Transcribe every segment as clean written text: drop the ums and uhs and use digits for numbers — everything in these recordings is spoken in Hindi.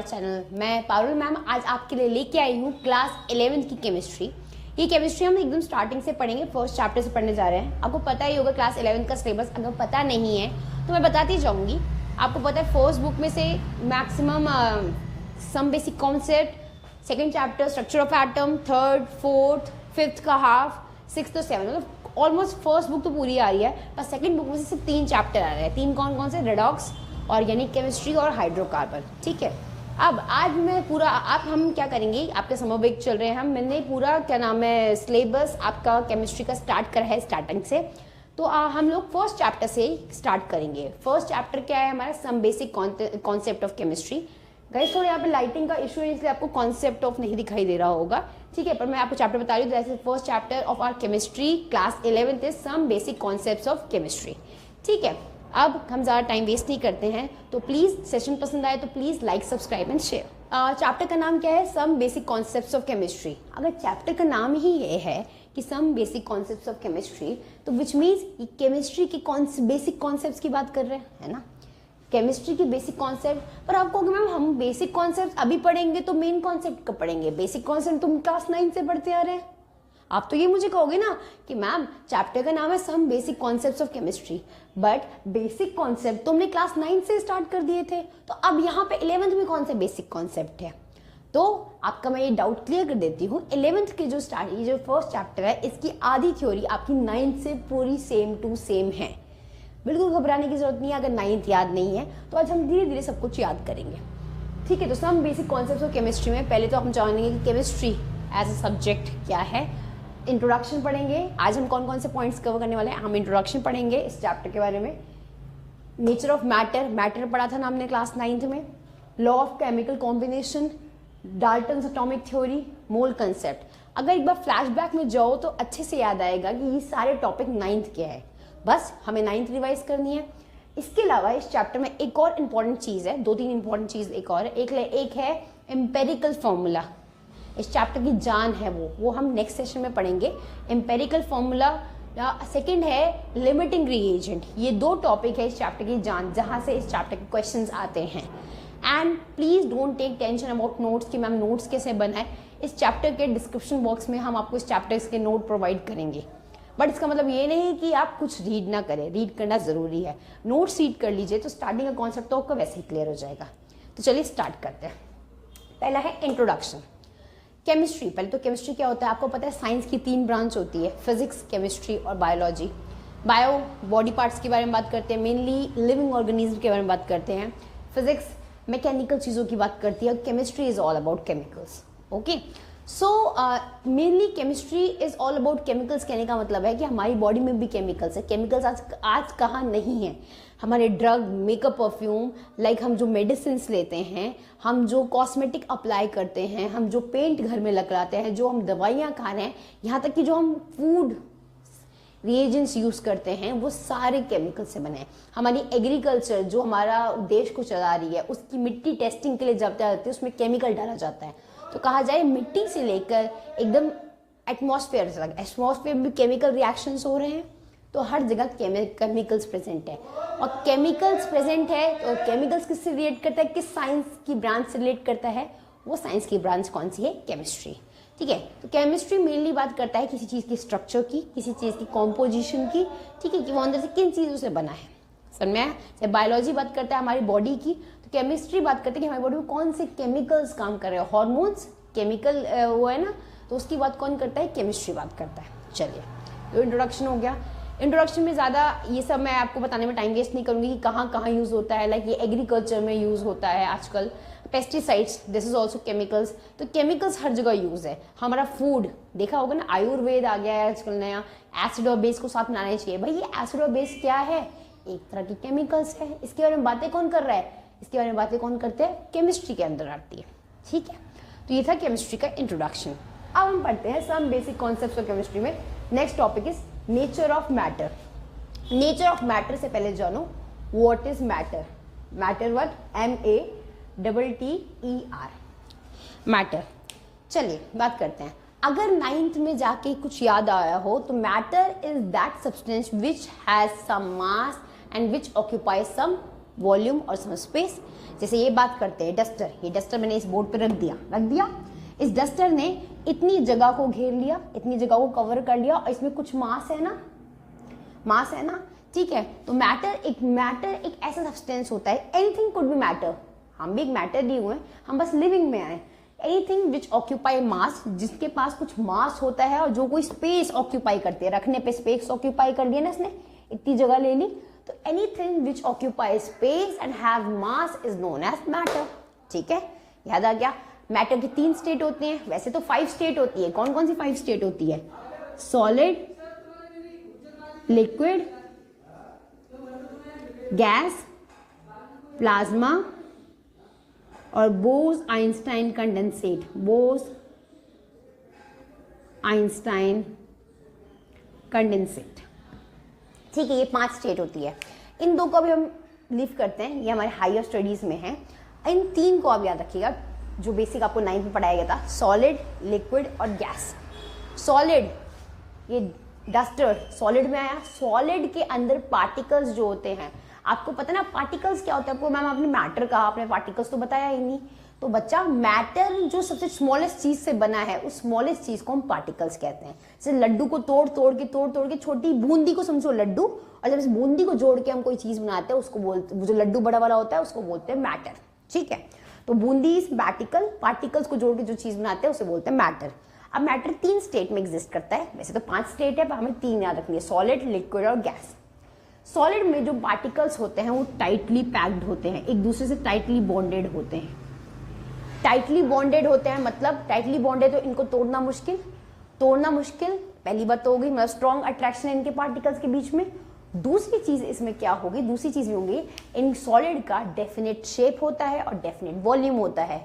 चैनल। मैं पारुल मैम आज आपके लिए लेके आई हूँ क्लास 11th की केमिस्ट्री। ये केमिस्ट्री हम एकदम स्टार्टिंग से पढ़ेंगे, फर्स्ट चैप्टर से पढ़ने जा रहे हैं। आपको पता ही होगा क्लास 11th का सिलेबस, अगर पता नहीं है तो मैं बताती जाऊँगी। आपको पता है फर्स्ट बुक में से maximum some basic concept, second chapter structure of atom, third, fourth, fifth का हाफ, सिक्स और सेवन, मतलब ऑलमोस्ट फर्स्ट बुक तो पूरी आ रही है, पर सेकेंड बुक में से सिर्फ 3 चैप्टर आ रहे हैं। 3 कौन कौन से? रेडॉक्स, ऑर्गेनिक केमिस्ट्री और हाइड्रोकार्बन। ठीक है, अब आज मैं पूरा हम क्या करेंगे, आपके समर ब्रेक चल रहे हैं, मैंने पूरा क्या नाम है सिलेबस आपका केमिस्ट्री का स्टार्ट करा है स्टार्टिंग से। तो हम लोग फर्स्ट चैप्टर से स्टार्ट करेंगे। फर्स्ट चैप्टर क्या है हमारा? Some basic concept of chemistry. Guys थोड़ा यहाँ पे लाइटिंग का इशू है इसलिए आपको कॉन्सेप्ट ऑफ नहीं दिखाई दे रहा होगा, ठीक है, पर मैं आपको चैप्टर बता रही हूँ। जैसे first chapter of our chemistry class 11th is some basic concepts of chemistry. ठीक है, अब हम ज़्यादा टाइम वेस्ट नहीं करते हैं, तो प्लीज़ सेशन पसंद आए तो please like, subscribe and share. Chapter का नाम क्या है? Some basic concepts of chemistry. अगर चैप्टर का नाम ही ये है कि some basic concepts of chemistry, तो विच मीन्स ये केमिस्ट्री के बेसिक कॉन्सेप्ट्स की बात कर रहे हैं, है ना, केमिस्ट्री की बेसिक कॉन्सेप्ट। पर आपको मैम हम बेसिक कॉन्सेप्ट अभी पढ़ेंगे तो मेन कॉन्सेप्ट कब पढ़ेंगे? बेसिक कॉन्सेप्ट तुम क्लास 9 से पढ़ते आ रहे हैं। आप तो ये मुझे कहोगे ना कि मैम चैप्टर का नाम है some basic concepts of chemistry, but basic concept तुमने क्लास 9 से स्टार्ट कर दिए थे, तो अब यहाँ पे 11th में कौन सा बेसिक कॉन्सेप्ट है? तो आपका मैं ये डाउट क्लियर कर देती हूँ। 11th के जो जो फर्स्ट चैप्टर है, इसकी आधी थ्योरी आपकी 9th से पूरी सेम टू सेम है। बिल्कुल घबराने की जरूरत नहीं है अगर 9th याद नहीं है, तो आज हम धीरे धीरे सब कुछ याद करेंगे। ठीक है, तो some basic concepts of chemistry में पहले तो हम जानेंगे कि केमिस्ट्री एज अ सब्जेक्ट क्या है। इंट्रोडक्शन पढ़ेंगे। आज हम कौन कौन से पॉइंट्स कवर करने वाले हैं? हम इंट्रोडक्शन पढ़ेंगे इस चैप्टर के बारे में। नेचर ऑफ मैटर पढ़ा था ना हमने क्लास 9th में। Law of chemical combination, Dalton's atomic theory, mole concept. अगर एक बार फ्लैशबैक में जाओ तो अच्छे से याद आएगा कि ये सारे टॉपिक 9th के हैं, बस हमें 9th रिवाइज करनी है। इसके अलावा इस चैप्टर में एक और इम्पॉर्टेंट चीज़ है, 2-3 इम्पॉर्टेंट चीज़ एक और है। एक है एम्पेरिकल फॉर्मूला, इस चैप्टर की जान है वो हम नेक्स्ट सेशन में पढ़ेंगे। एम्पेरिकल फॉर्मूला, सेकंड है लिमिटिंग रिएजेंट। ये 2 टॉपिक है इस चैप्टर की जान, जहाँ से इस चैप्टर के क्वेश्चंस आते हैं। And please don't take tension about notes कि मैम नोट्स कैसे बनाए। इस चैप्टर के डिस्क्रिप्शन बॉक्स में हम आपको इस चैप्टर्स के नोट प्रोवाइड करेंगे, बट इसका मतलब ये नहीं कि आप कुछ रीड ना करें, रीड करना ज़रूरी है। नोट्स रीड कर लीजिए तो स्टार्टिंग का कॉन्सेप्ट तो आपका वैसे ही क्लियर हो जाएगा। तो चलिए स्टार्ट करते हैं। पहला है इंट्रोडक्शन। केमिस्ट्री, पहले तो केमिस्ट्री क्या होता है आपको पता है? साइंस की 3 ब्रांच होती है, फिजिक्स, केमिस्ट्री और बायोलॉजी। बायो बॉडी पार्ट्स के बारे में बात करते हैं, मेनली लिविंग ऑर्गेनिज्म के बारे में बात करते हैं। फिजिक्स मैकेनिकल चीज़ों की बात करती है, chemistry is all about chemicals. Okay, so mainly chemistry is all about chemicals. कहने का मतलब है कि हमारी बॉडी में भी केमिकल्स है। केमिकल्स आज कहाँ नहीं है? हमारे ड्रग, मेकअप, परफ्यूम, लाइक हम जो मेडिसिन लेते हैं, हम जो कॉस्मेटिक अप्लाई करते हैं, हम जो पेंट घर में लगाते हैं, जो हम दवाइयाँ खा रहे हैं, यहाँ तक कि जो हम फूड रिएजेंट्स यूज़ करते हैं, वो सारे केमिकल से बने हैं। हमारी एग्रीकल्चर जो हमारा देश को चला रही है, उसकी मिट्टी टेस्टिंग के लिए जब जाती है उसमें केमिकल डाला जाता है। तो कहा जाए मिट्टी से लेकर एकदम एटमॉस्फेयर तक, एटमॉस्फेयर में केमिकल रिएक्शंस हो रहे हैं, तो हर जगह केमिकल्स प्रेजेंट है। और केमिकल्स प्रेजेंट है तो केमिकल्स किससे रिलेट करता है? किस साइंस की ब्रांच से रिलेट करता है? वो साइंस की ब्रांच कौन सी है? केमिस्ट्री। ठीक है, तो केमिस्ट्री मेनली बात करता है किसी चीज़ की स्ट्रक्चर की, किसी चीज़ की कॉम्पोजिशन की, ठीक है, कि वो अंदर से किन चीज़ों से बना है। समझ में आया? बायोलॉजी बात करता है हमारी बॉडी की, तो केमिस्ट्री बात करते हैं कि हमारी बॉडी में कौन से केमिकल्स काम कर रहे हैं। हॉर्मोन्स, केमिकल वो है ना, तो उसकी बात कौन करता है? केमिस्ट्री बात करता है। चलिए, तो इंट्रोडक्शन हो गया। इंट्रोडक्शन में ज़्यादा ये सब मैं आपको बताने में टाइम वेस्ट नहीं करूँगी कि कहाँ कहाँ यूज़ होता है। लाइक ये एग्रीकल्चर में यूज़ होता है आजकल, pesticides, this is also chemicals. तो केमिकल्स हर जगह यूज़ है। हमारा फूड देखा होगा ना, आयुर्वेद आ गया है आजकल नया, एसिड और बेस को साथ मिलाना चाहिए। भाई ये एसिड और बेस क्या है? एक तरह की केमिकल्स है। इसके बारे में बातें कौन कर रहा है? इसके बारे में बातें कौन करते हैं? केमिस्ट्री के अंदर आती है। ठीक है, तो ये था केमिस्ट्री का इंट्रोडक्शन। अब हम पढ़ते हैं some basic concepts of chemistry में। Next topic is nature of matter. Nature of matter से पहले जानो what is matter. Matter what? MATTER, matter. चलिए बात करते हैं। अगर 9th में जाके कुछ याद आया हो तो matter is that substance which has some mass and which occupies some volume और सम स्पेस। जैसे ये बात करते हैं डस्टर, ये डस्टर मैंने इस बोर्ड पे रख दिया। इस डस्टर ने इतनी जगह को घेर लिया, इतनी जगह को कवर कर लिया और इसमें कुछ मास है ना, ठीक है। तो मैटर एक ऐसा सब्सटेंस होता है, एनीथिंग कुड बी मैटर, हम भी एक मैटर दिए हुए हैं, हम बस लिविंग में आए। एनीथिंग विच ऑक्यूपाई मास, जिसके पास कुछ मास होता है और जो कोई स्पेस ऑक्यूपाई करती है, रखने पे स्पेस ऑक्यूपाई कर दिया ना इसने, इतनी जगह ले ली, तो anything which occupy space and have mass is known as matter, ठीक है। याद आ गया। मैटर की 3 स्टेट होती हैं, वैसे तो 5 स्टेट होती है। कौन कौन सी 5 स्टेट होती है? सॉलिड, लिक्विड, गैस, प्लाज्मा और बोस-आइंस्टाइन कंडेंसेट। बोस-आइंस्टाइन कंडेंसेट, ठीक है। ये 5 स्टेट होती है। इन 2 को भी हम लीव करते हैं, ये हमारे हायर स्टडीज में है। इन 3 को आप याद रखिएगा, जो बेसिक आपको 9th में पढ़ाया गया था, सॉलिड, लिक्विड और गैस। सॉलिड, ये डस्टर सॉलिड में आया। सॉलिड के अंदर पार्टिकल्स जो होते हैं, आपको पता ना पार्टिकल्स क्या होता है? आपको मैम आपने मैटर कहा, आपने पार्टिकल्स तो बताया ही नहीं। तो बच्चा, मैटर जो सबसे स्मॉलेस्ट चीज से बना है, उस स्मॉलेस्ट चीज को हम पार्टिकल्स कहते हैं। जैसे लड्डू को तोड़ तोड़ के छोटी बूंदी को समझो लड्डू, और जब इस बूंदी को जोड़ के हम कोई चीज बनाते हैं, उसको बोलते, जो लड्डू बड़ा वाला होता है उसको बोलते हैं मैटर, ठीक है। तो बूंदी पार्टिकल्स को जोड़ के जो चीज बनाते हैं उसे बोलते हैं मैटर। अब मैटर 3 स्टेट में एग्जिस्ट करता है, वैसे तो 5 स्टेट है पर हमें 3 याद रखनी है, सॉलिड, लिक्विड और गैस। सॉलिड में जो पार्टिकल्स होते हैं वो टाइटली पैक्ड होते हैं, एक दूसरे से टाइटली बॉन्डेड होते हैं। टाइटली बॉन्डेड होते हैं मतलब टाइटली बॉन्डेड, तो इनको तोड़ना मुश्किल, पहली बात तो होगी, मतलब स्ट्रॉन्ग अट्रैक्शन है इनके पार्टिकल्स के बीच में। दूसरी चीज इसमें क्या होगी, दूसरी चीज में होगी, इन सॉलिड का डेफिनेट शेप होता है और डेफिनेट वॉल्यूम होता है।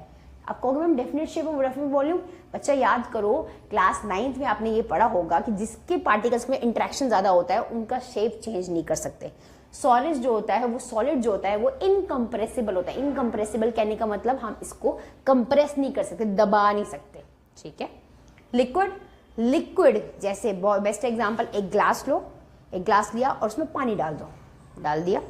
आप कहोगे मैम डेफिनेट शेप और डेफिनेट वॉल्यूम, बच्चा याद करो क्लास 9th में आपने ये पढ़ा होगा कि जिसके पार्टिकल्स में इंटरेक्शन ज्यादा होता है उनका शेप चेंज नहीं कर सकते। सॉलिड जो होता है वो इनकम्प्रेसिबल होता है। इनकम्प्रेसिबल कहने का मतलब हम इसको कंप्रेस नहीं कर सकते, दबा नहीं सकते, ठीक है। लिक्विड जैसे बेस्ट एग्जांपल, एक ग्लास लिया और उसमें पानी डाल दिया।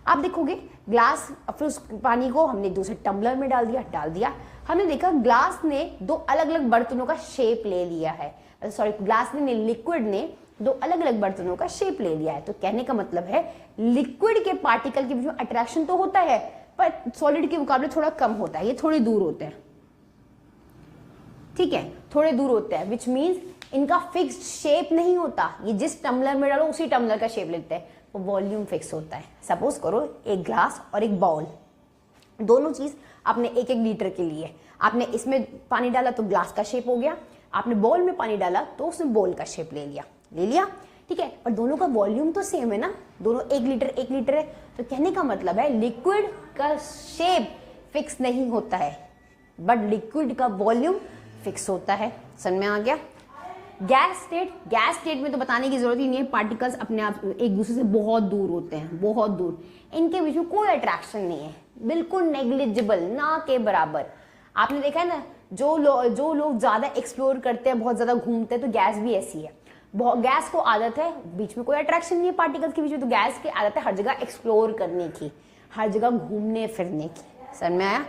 आप देखोगे ग्लास, फिर उस पानी को हमने दूसरे टम्बलर में डाल दिया। हमने देखा ग्लास ने 2 अलग अलग बर्तनों का शेप ले लिया है, लिक्विड ने 2 अलग अलग बर्तनों का शेप ले लिया है। तो कहने का मतलब है लिक्विड के पार्टिकल के बीच में अट्रैक्शन तो होता है, पर सॉलिड के मुकाबले थोड़ा कम होता है, ये थोड़े दूर होते हैं, ठीक है, थोड़े दूर होते हैं, विच मीन्स इनका फिक्स्ड शेप नहीं होता। ये जिस टम्बलर में डालो उसी टम्बलर का शेप लेते हैं, वो वॉल्यूम फिक्स होता है। सपोज करो एक ग्लास और एक बाउल, दोनों चीज आपने 1-1 लीटर के लिए, आपने इसमें पानी डाला तो ग्लास का शेप हो गया, आपने बाउल में पानी डाला तो उसने बाउल का शेप ले लिया, ठीक है। पर दोनों का वॉल्यूम तो सेम है ना, दोनों 1 लीटर है। तो कहने का मतलब है लिक्विड का शेप फिक्स नहीं होता है, बट लिक्विड का वॉल्यूम फिक्स होता है। समझ में आ गया। गैस स्टेट में तो बताने की जरूरत ही नहीं है, पार्टिकल्स अपने आप एक दूसरे से बहुत दूर होते हैं, बहुत दूर, इनके बीच में कोई अट्रैक्शन नहीं है, बिल्कुल नेग्लिजिबल, ना के बराबर। आपने देखा है ना, जो लोग ज्यादा एक्सप्लोर करते हैं, बहुत ज्यादा घूमते हैं, तो गैस भी ऐसी है। गैस को आदत है, बीच में कोई अट्रैक्शन नहीं है पार्टिकल्स के बीच में, तो गैस की आदत है हर जगह एक्सप्लोर करने की, हर जगह घूमने फिरने की। समझ में आया।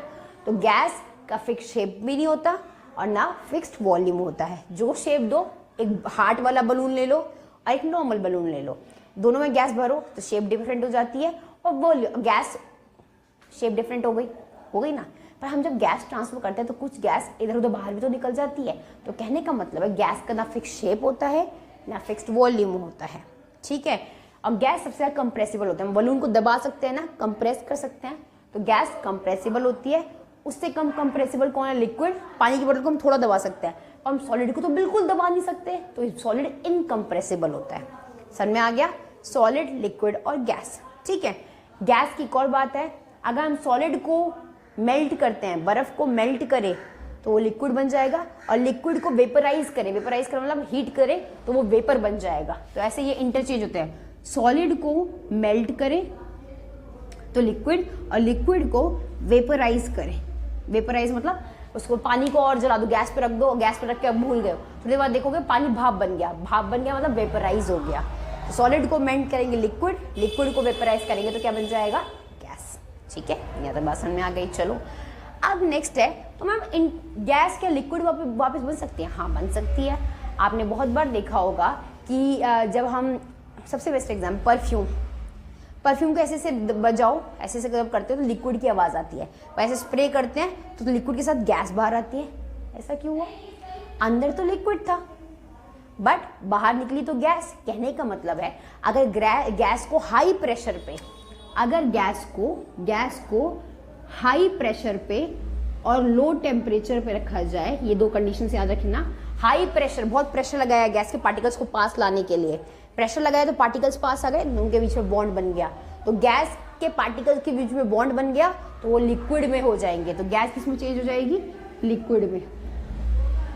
तो गैस का फिक्स शेप भी नहीं होता और ना फिक्स्ड वॉल्यूम होता है। जो शेप दो, एक हार्ट वाला बलून ले लो और एक नॉर्मल बलून ले लो, दोनों में गैस भरो तो शेप डिफरेंट हो जाती है और वॉल्यूम, गैस शेप डिफरेंट हो गई ना। पर हम जब गैस ट्रांसफर करते हैं तो कुछ गैस इधर उधर बाहर भी तो निकल जाती है। तो कहने का मतलब है गैस का ना फिक्स शेप होता है ना फिक्स्ड वॉल्यूम होता है, ठीक है। और गैस सबसे ज्यादा कंप्रेसिबल होता है, हम बलून को दबा सकते हैं ना, कंप्रेस कर सकते हैं, तो गैस कंप्रेसिबल होती है। उससे कम कंप्रेसिबल कौन है? लिक्विड। पानी की बोतल को हम थोड़ा दबा सकते हैं, हम सॉलिड को तो बिल्कुल दबा नहीं सकते, तो सॉलिड इनकम्प्रेसिबल होता है। समझ में आ गया। सॉलिड, लिक्विड और गैस, ठीक है। गैस की एक और बात है, अगर हम सॉलिड को मेल्ट करते हैं, बर्फ को मेल्ट करें तो वो लिक्विड बन जाएगा, और लिक्विड को वेपराइज करें मतलब हीट करें तो वो वेपर बन जाएगा। तो ऐसे ये इंटरचेंज होते हैं, सॉलिड को मेल्ट करें तो लिक्विड, और लिक्विड को वेपराइज करें। वेपराइज मतलब उसको, पानी को और जला दो, गैस पे रख दो, गैस पे रख के अब भूल गए, थोड़ी बाद देखोगे पानी भाप बन गया मतलब वेपराइज हो गया। तो सॉलिड को मेल्ट करेंगे लिक्विड को वेपराइज करेंगे तो क्या बन जाएगा? गैस। ठीक है, यहाँ तक बात समझ में आ गई। चलो अब नेक्स्ट है, तो मैम इन गैस क्या लिक्विड वापस बन सकती है? हाँ बन सकती है। आपने बहुत बार देखा होगा कि जब हम, सबसे बेस्ट एग्जाम्पल परफ्यूम को ऐसे से बजाओ, ऐसे से जब करते हो तो लिक्विड की आवाज़ आती है, ऐसे स्प्रे करते हैं तो लिक्विड के साथ गैस बाहर आती है। ऐसा क्यों हुआ? अंदर तो लिक्विड था बट बाहर निकली तो गैस। कहने का मतलब है अगर गैस को हाई प्रेशर पे, अगर गैस को हाई प्रेशर पे और लो टेम्परेचर पे रखा जाए, ये दो कंडीशन से याद रखना। हाई प्रेशर, बहुत प्रेशर लगाया गैस के पार्टिकल्स को पास लाने के लिए, प्रेशर लगाया तो पार्टिकल्स पास आ गए, उनके बीच में बॉन्ड बन गया, तो गैस के पार्टिकल्स के बीच में बॉन्ड बन गया तो वो लिक्विड में हो जाएंगे। तो गैस किस में चेंज हो जाएगी? लिक्विड में।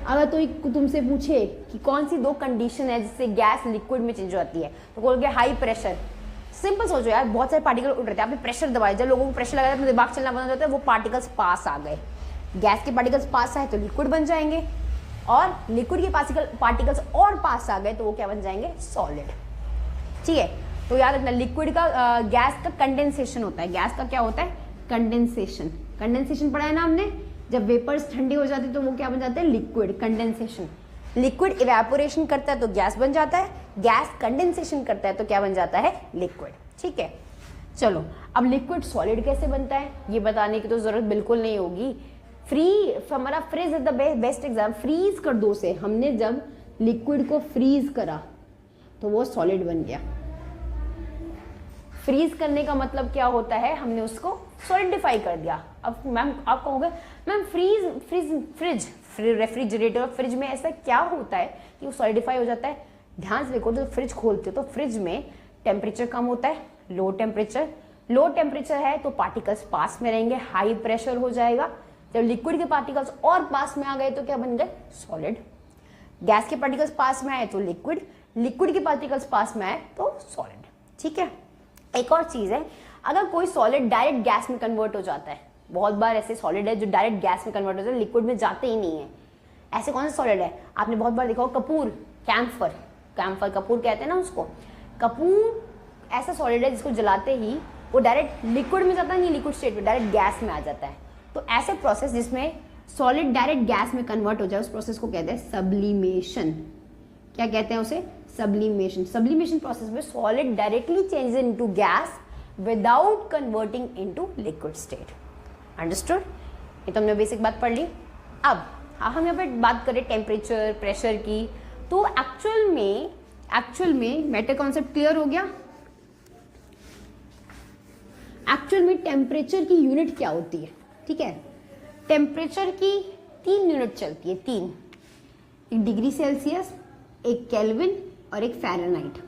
अगर तो तुमसे पूछे कि कौन सी दो कंडीशन है जिससे गैस लिक्विड में चेंज होती है, तो बोलोगे हाई प्रेशर। सिंपल सोचो यार, बहुत सारे पार्टिकल उड़ रहे थे, आपने प्रेशर दबाया, जब लोगों को प्रेशर लगाया तो दिमाग चलना बंद हो जाता है, वो पार्टिकल्स पास आ गए, गैस के पार्टिकल्स पास आए तो लिक्विड बन जाएंगे, और लिक्विड के पार्टिकल्स और पास आ गए तो वो क्या बन जाएंगे? सॉलिड। ठीक है, तो याद रखना लिक्विड का गैस का कंडेंसेशन होता है। गैस का क्या होता है? कंडेंसेशन। कंडेंसेशन पढ़ा है ना हमने, जब वेपर्स ठंडे हो जाते तो वो क्या बन जाते हैं? लिक्विड। कंडेंसेशन। लिक्विड इवेपोरेशन करता है तो गैस बन जाता है, गैस कंडेंसेशन करता है तो क्या बन जाता है? लिक्विड। ठीक है, चलो अब लिक्विड सॉलिड कैसे बनता है ये बताने की तो जरूरत बिल्कुल नहीं होगी। हमारा freeze is the best exam. Freeze कर दो से, हमने जब लिक्विड को फ्रीज करा तो वो सॉलिड बन गया। फ्रीज करने का मतलब क्या होता है? हमने उसको सॉलिडिफाई कर दिया। अब मैम आप कहोगे मैम फ्रिज रेफ्रिजरेटर और फ्रिज में ऐसा क्या होता है कि वो सॉलिडिफाई हो जाता है? ध्यान से देखो, तो फ्रिज खोलते हो तो फ्रिज में टेम्परेचर कम होता है, लो टेम्परेचर है तो पार्टिकल्स पास में रहेंगे, हाई प्रेशर हो जाएगा। जब लिक्विड के पार्टिकल्स और पास में आ गए तो क्या बन गए? सॉलिड। गैस के पार्टिकल्स पास में आए तो लिक्विड के पार्टिकल्स पास में आए तो सॉलिड। ठीक है, एक और चीज है, अगर कोई सॉलिड डायरेक्ट गैस में कन्वर्ट हो जाता है, बहुत बार ऐसे सॉलिड है जो डायरेक्ट गैस में कन्वर्ट हो जाता है, लिक्विड में जाते ही नहीं है। ऐसे कौन सा सॉलिड है? आपने बहुत बार देखा हो कपूर, कैम्फर कपूर कहते हैं ना उसको। कपूर ऐसा सॉलिड है जिसको जलाते ही वो डायरेक्ट लिक्विड में जाता नहीं, लिक्विड स्टेट में डायरेक्ट गैस में आ जाता है। तो ऐसे प्रोसेस जिसमें सॉलिड डायरेक्ट गैस में कन्वर्ट हो जाए उस प्रोसेस को कहते हैं सब्लिमेशन। क्या कहते हैं उसे? सब्लिमेशन। सब्लिमेशन प्रोसेस में solid directly changes into gas without converting into liquid state. Understood? ये तो हमने बेसिक बात पढ़ ली। अब हम यहाँ पे बात करें टेम्परेचर प्रेशर की, तो एक्चुअल में मैटर कॉन्सेप्ट क्लियर हो गया। एक्चुअल में टेम्परेचर की यूनिट क्या होती है? ठीक है, टेम्परेचर की 3 यूनिट चलती है, 3, एक डिग्री सेल्सियस, एक केल्विन और एक फ़ारेनहाइट।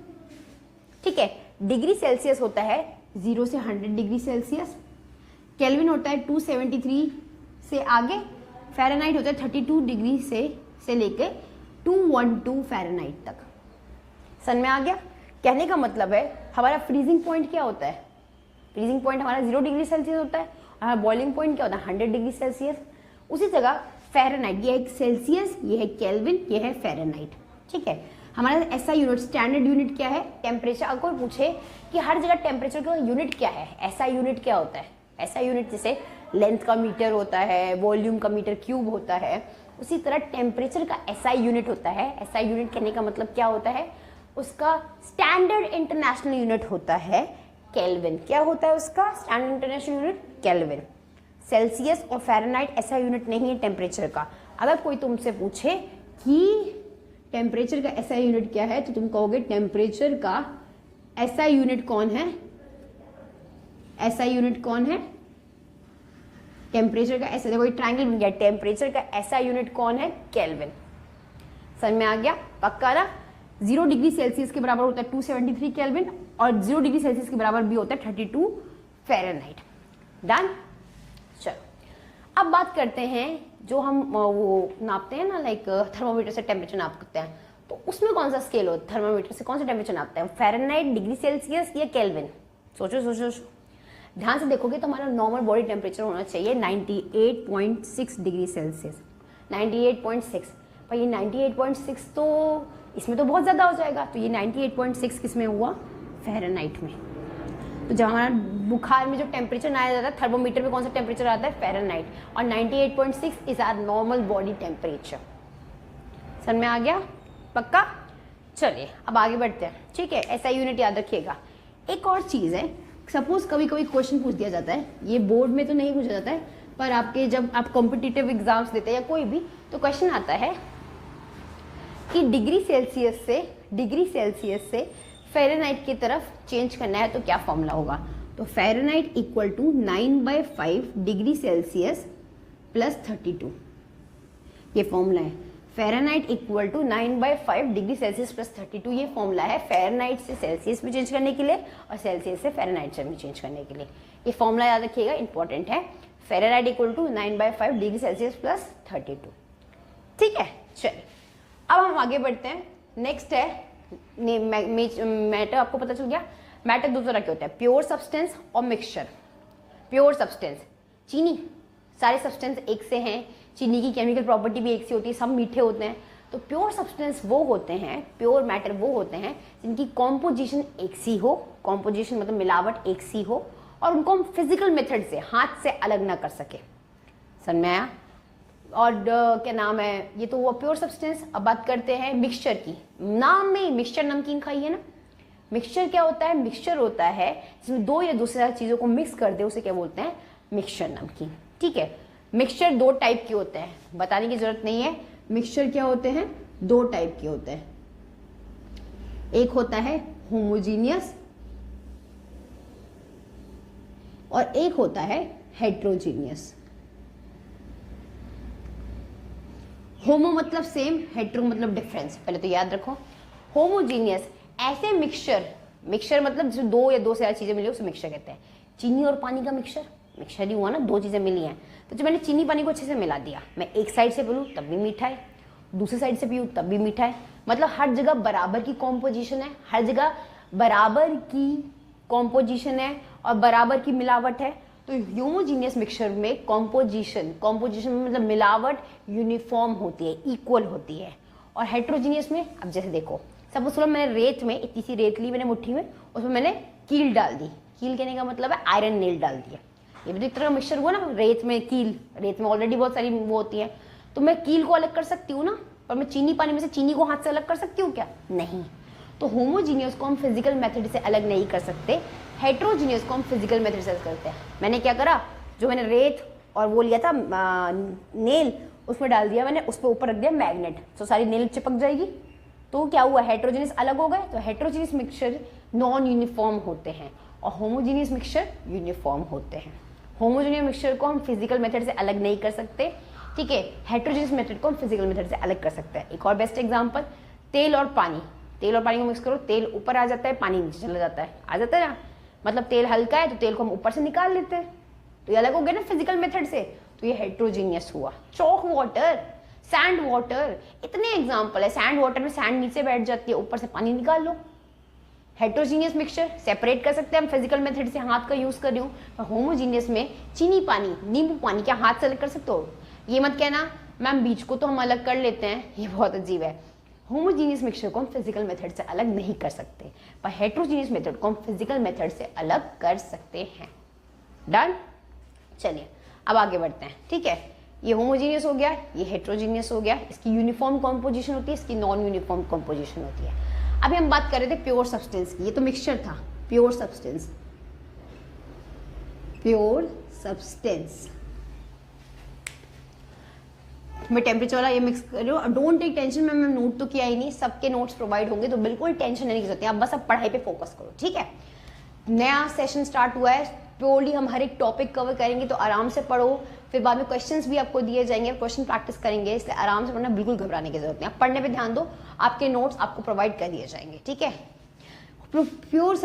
ठीक है, डिग्री सेल्सियस होता है 0 से 100 डिग्री सेल्सियस, केल्विन होता है 273 से आगे, फ़ारेनहाइट होता है 32 डिग्री से लेके 212 फ़ारेनहाइट तक। समझ में आ गया? कहने का मतलब है हमारा फ्रीजिंग पॉइंट क्या होता है? फ्रीजिंग पॉइंट हमारा 0 डिग्री सेल्सियस होता है, हमारा बॉइलिंग पॉइंट क्या होता है? 100 डिग्री सेल्सियस। उसी जगह फ़ारेनहाइट, ये है सेल्सियस, ये है केल्विन, ये है फ़ारेनहाइट। ठीक है, हमारा ऐसा यूनिट, स्टैंडर्ड यूनिट क्या है? टेम्परेचर। अगर कोई पूछे कि हर जगह टेम्परेचर का यूनिट क्या है, ऐसा यूनिट क्या होता है? ऐसा यूनिट जैसे लेंथ का मीटर होता है, वॉल्यूम का मीटर क्यूब होता है, उसी तरह टेम्परेचर का एसआई यूनिट होता है। एसआई यूनिट कहने का मतलब क्या होता है? उसका स्टैंडर्ड इंटरनेशनल यूनिट होता है केल्विन। क्या होता है उसका standard international unit? Kelvin. Celsius और फ़ारेनहाइट ऐसा यूनिट नहीं है टेम्परेचर का। अगर कोई तुमसे पूछे कि टेम्परेचर का ऐसा यूनिट क्या है तो तुम कहोगे टेम्परेचर का ऐसा यूनिट कौन है? ऐसा यूनिट कौन है? टेम्परेचर का ऐसा, देखो ट्रायंगल बन गया। टेम्परेचर का ऐसा यूनिट कौन है? केल्विन। समझ में आ गया? पक्का ना? 0 डिग्री सेल्सियस के बराबर होता है 273 केल्विन और 0 डिग्री सेल्सियस के बराबर भी होता है 32 फ़ारेनहाइट। डन? चलो अब बात करते हैं जो हम वो नापते हैं ना, लाइक थर्मोमीटर से टेम्परेचर नापते हैं, तो उसमें कौन सा स्केल होता है? थर्मोमीटर से कौन सा टेम्परेचर नापते हैं? फ़ारेनहाइट, डिग्री सेल्सियस या केल्विन? सोचो। ध्यान से देखोगे तो हमारा नॉर्मल बॉडी टेम्परेचर होना चाहिए 98.6 डिग्री सेल्सियस। 98.6, पर ये 98.6 तो इसमें तो बहुत ज़्यादा हो जाएगा, तो ये 98.6 किस में हुआ? फ़ारेनहाइट में। तो जब हमारा बुखार में जो टेम्परेचर बनाया जाता है, थर्मोमीटर में कौन सा टेम्परेचर आता है, फ़ारेनहाइट, और 98.6 is our normal body temperature. समझ में आ गया, पक्का? चलिए अब आगे बढ़ते हैं, ठीक है। ऐसा यूनिट याद रखिएगा। एक और चीज़ है, सपोज कभी कभी क्वेश्चन पूछ दिया जाता है, ये बोर्ड में तो नहीं पूछा जाता है, पर आपके जब आप कॉम्पिटिटिव एग्जाम्स देते हैं या कोई भी, तो क्वेश्चन आता है कि डिग्री सेल्सियस से फ़ारेनहाइट की तरफ चेंज करना है तो क्या फॉर्मूला होगा। तो Fahrenheit equal to 9/5 degree Celsius plus 32, ये फॉर्मूला है। Fahrenheit equal to 9/5 degree Celsius plus 32, ये फॉर्मूला है फ़ारेनहाइट से सेल्सियस में चेंज करने के लिए और सेल्सियस से फ़ारेनहाइट में चेंज करने के लिए। ये फॉर्मूला याद रखिएगा, इंपॉर्टेंट है। Fahrenheit equal to 9/5 degree Celsius plus 32, ठीक है। चलिए अब हम आगे बढ़ते हैं। नेक्स्ट है मैटर, आपको पता चल गया। मैटर दो तरह के होते हैं, प्योर सब्सटेंस और मिक्सचर। प्योर सब्सटेंस, चीनी, सारे सब्सटेंस एक से हैं, चीनी की केमिकल प्रॉपर्टी भी एक सी होती है, सब मीठे होते हैं। तो प्योर सब्सटेंस वो होते हैं, प्योर मैटर वो होते हैं जिनकी कॉम्पोजिशन एक सी हो, कॉम्पोजिशन मतलब मिलावट एक सी हो, और उनको हम फिजिकल मेथड से, हाथ से अलग ना कर सके। समझ में आया? और क्या नाम है, ये तो वो प्योर सब्सटेंस। अब बात करते हैं मिक्सचर की। नाम में मिक्सचर नमकीन खाई है ना। मिक्सचर क्या होता है? मिक्सचर होता है जिसमें दो या दो से ज्यादा चीज़ों को मिक्स कर दे, उसे क्या बोलते हैं? मिक्सचर नमकीन, ठीक है। मिक्सचर दो टाइप के होते हैं, बताने की जरूरत नहीं है। मिक्सचर क्या होते हैं? दो टाइप के होते हैं। एक होता है होमोजीनियस और एक होता है हेट्रोजीनियस। होमो मतलब सेम, हेट्रो मतलब डिफरेंस। पहले तो याद रखो, होमोजीनियस ऐसे मिक्सचर, मिक्सचर मतलब जिसमें दो या दो से ज्यादा चीजें मिली उसे मिक्सचर कहते हैं। चीनी और पानी का मिक्सचर, मिक्सचर ही हुआ ना, दो चीजें मिली हैं। तो जब मैंने चीनी पानी को अच्छे से मिला दिया, मैं एक साइड से पीऊँ तब भी मीठा है, दूसरी साइड से पीऊँ तब भी मीठा है, मतलब हर जगह बराबर की कॉम्पोजिशन है, हर जगह बराबर की कॉम्पोजिशन है और बराबर की मिलावट है। तो होमोजीनियस मिक्सचर में कॉम्पोजिशन में मतलब मिलावट यूनिफॉर्म होती है, इक्वल होती है। और हेट्रोजीनियस में, अब जैसे देखो, सपोज करो मैंने रेत में इतनी सी रेत ली मैंने मुट्ठी में, उसमें मैंने कील डाल दी। कील कहने का मतलब है आयरन नेल डाल दिया। ये भी तो एक तरह का मिक्सचर हुआ ना, रेत में कील, रेत में ऑलरेडी बहुत सारी वो होती है। तो मैं कील को अलग कर सकती हूँ ना, पर मैं चीनी पानी में से चीनी को हाथ से अलग कर सकती हूँ क्या? नहीं। तो होमोजीनियस को हम फिजिकल मेथड से अलग नहीं कर सकते, हेट्रोजीनियस को हम फिजिकल मेथड से करते हैं। मैंने क्या करा, जो मैंने रेत और वो लिया था नेल, उसमें डाल दिया मैंने, उस पर ऊपर रख दिया मैग्नेट, तो सारी नेल चिपक जाएगी। तो क्या हुआ, हेट्रोजीनियस अलग हो गए। तो हेट्रोजीनियस मिक्सचर नॉन यूनिफॉर्म होते हैं और होमोजीनियस मिक्सचर यूनिफॉर्म होते हैं। होमोजीनियस मिक्सचर को हम फिजिकल मेथड से अलग नहीं कर सकते, ठीक है। हेट्रोजीनियस मेथड को हम फिजिकल मेथड से अलग कर सकते हैं। एक और बेस्ट एग्जाम्पल, तेल और पानी। तेल और पानी को मिक्स करो, तेल ऊपर आ जाता है, पानी नीचे चला जाता है, आ जाता है ना। मतलब तेल हल्का है तो तेल को हम ऊपर से निकाल लेते हैं, तो ये अलग हो गया ना फिजिकल मेथड से। तो ये हेट्रोजीनियस हुआ। चॉक वाटर, सैंड वाटर, इतने एग्जाम्पल है। सैंड वाटर में सैंड नीचे बैठ जाती है, ऊपर से पानी निकाल लो। हेट्रोजीनियस मिक्सचर सेपरेट कर सकते हैं हम फिजिकल मेथड से, हाथ का यूज कर रही हूँ। होमोजीनियस में चीनी पानी, नींबू पानी, क्या हाथ से अलग कर सकते हो? ये मत कहना मैम बीच को तो हम अलग कर लेते हैं, ये बहुत अजीब है। होमोजीनियस मिक्सचर को हम फिजिकल मेथड से अलग नहीं कर सकते, पर हेट्रोजीनियस मेथड को हम फिजिकल मेथड से अलग कर सकते हैं। डन? चलिए अब आगे बढ़ते हैं, ठीक है। ये होमोजीनियस हो गया, ये हेट्रोजीनियस हो गया। इसकी यूनिफॉर्म कॉम्पोजिशन होती है, इसकी नॉन यूनिफॉर्म कॉम्पोजिशन होती है। अभी हम बात कर रहे थे प्योर सब्सटेंस की, ये तो मिक्सचर था। प्योर सब्सटेंस, प्योर सब्सटेंस मैं टेम्परेचर वाला ये मिक्स कर रही हूँ। डोंट टेक टेंशन, मैं नोट तो किया ही नहीं, सबके नोट्स प्रोवाइड होंगे, तो बिल्कुल टेंशन नहीं की जरूरत है। आप बस अब पढ़ाई पे फोकस करो, ठीक है। नया सेशन स्टार्ट हुआ है, प्योरली हम हर एक टॉपिक कवर करेंगे, तो आराम से पढ़ो। फिर बाद में क्वेश्चंस भी आपको दिए जाएंगे, क्वेश्चन प्रैक्टिस करेंगे, इसलिए आराम से पढ़ना, बिल्कुल घबराने की जरूरत नहीं। आप पढ़ने पे ध्यान दो, आपके नोट्स आपको प्रोवाइड कर दिए जाएंगे, ठीक है। प्योर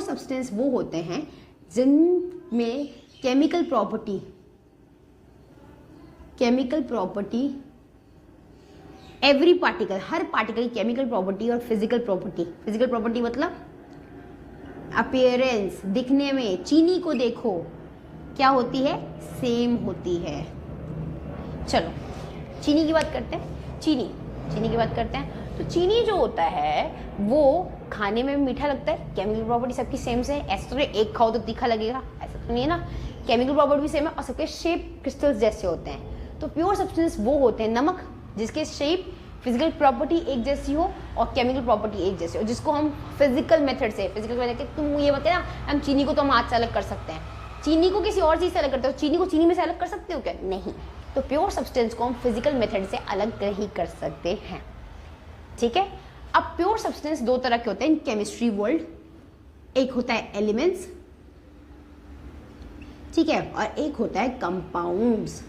सब्सटेंस वो होते हैं जिनमें केमिकल प्रॉपर्टी एवरी पार्टिकल, हर पार्टिकल की केमिकल प्रॉपर्टी और फिजिकल प्रॉपर्टी मतलब अपीयरेंस, दिखने में। चीनी को देखो क्या होती है, सेम होती है। चलो चीनी की बात करते हैं। चीनी की बात करते हैं। तो चीनी जो होता है वो खाने में भी मीठा लगता है, केमिकल प्रॉपर्टी सबकी सेम से है। ऐसा तो नहीं एक खाओ तो तीखा लगेगा, ऐसा तो नहीं है ना, केमिकल प्रॉपर्टी भी सेम है और सबके शेप क्रिस्टल्स जैसे होते हैं। तो प्योर सब्सटेंस वो होते हैं नमक जिसके शेप फिजिकल प्रॉपर्टी एक जैसी हो और केमिकल प्रॉपर्टी एक जैसी हो, जिसको हम फिजिकल मेथड से, फिजिकल मेथड के तुम ये मत ना, हम चीनी को तो हम हाथ से अलग कर सकते हैं, चीनी को किसी और चीज़ से अलग करते हो, चीनी को चीनी में से अलग कर सकते हो क्या? नहीं। तो प्योर सब्सटेंस को हम फिजिकल मेथड से अलग ही कर सकते हैं, ठीक है। अब प्योर सब्सटेंस दो तरह के होते हैं इन केमिस्ट्री वर्ल्ड, एक होता है एलिमेंट्स, ठीक है, और एक होता है कंपाउंड्स।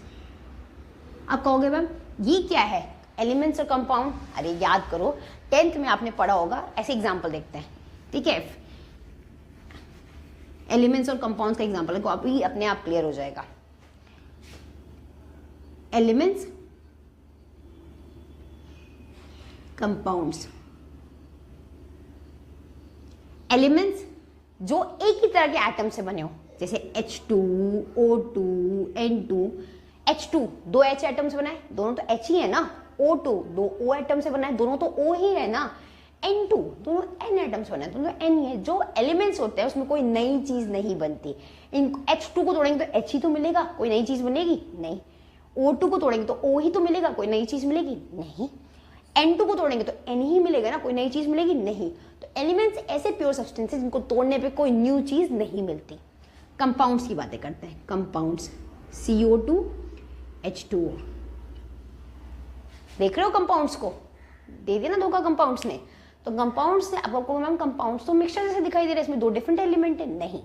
अब कहोगे मैम ये क्या है एलिमेंट्स और कंपाउंड? अरे याद करो 10th में आपने पढ़ा होगा, ऐसे एग्जांपल देखते हैं, ठीक है। एलिमेंट्स और कंपाउंड्स का एग्जांपल है, अभी अपने आप क्लियर हो जाएगा। Elements, compounds. एलिमेंट्स जो एक ही तरह के एटम से बने हो, जैसे H2, O2, N2। H2 दो H एटम से बना है, दोनों तो H ही है ना। O2 दो O एटम से बना है, दोनों तो O ही है ना। N2 दोनों N एटम से बना है, दोनों N ही है। जो एलिमेंट्स होते हैं उसमें कोई नई चीज नहीं बनती। इन H2 को तोड़ेंगे तो H ही तो मिलेगा, कोई नई चीज बनेगी नहीं। O2 को तोड़ेंगे तो O ही तो मिलेगा, कोई नई चीज मिलेगी नहीं। N2 को तोड़ेंगे तो N ही मिलेगा ना, कोई नई चीज मिलेगी नहीं। तो एलिमेंट्स ऐसे प्योर सब्सटेंसेस जिनको तोड़ने पे कोई न्यू चीज नहीं मिलती। कंपाउंड्स की बातें करते हैं। Compounds CO2, H2O। देख रहे हो कंपाउंड्स को, दे दिया ना धोखा कंपाउंड्स ने। तो कंपाउंड्स से अब आपको मैम कंपाउंड्स तो मिक्सचर जैसे दिखाई दे रहे हैं, इसमें दो डिफरेंट एलिमेंट है, नहीं।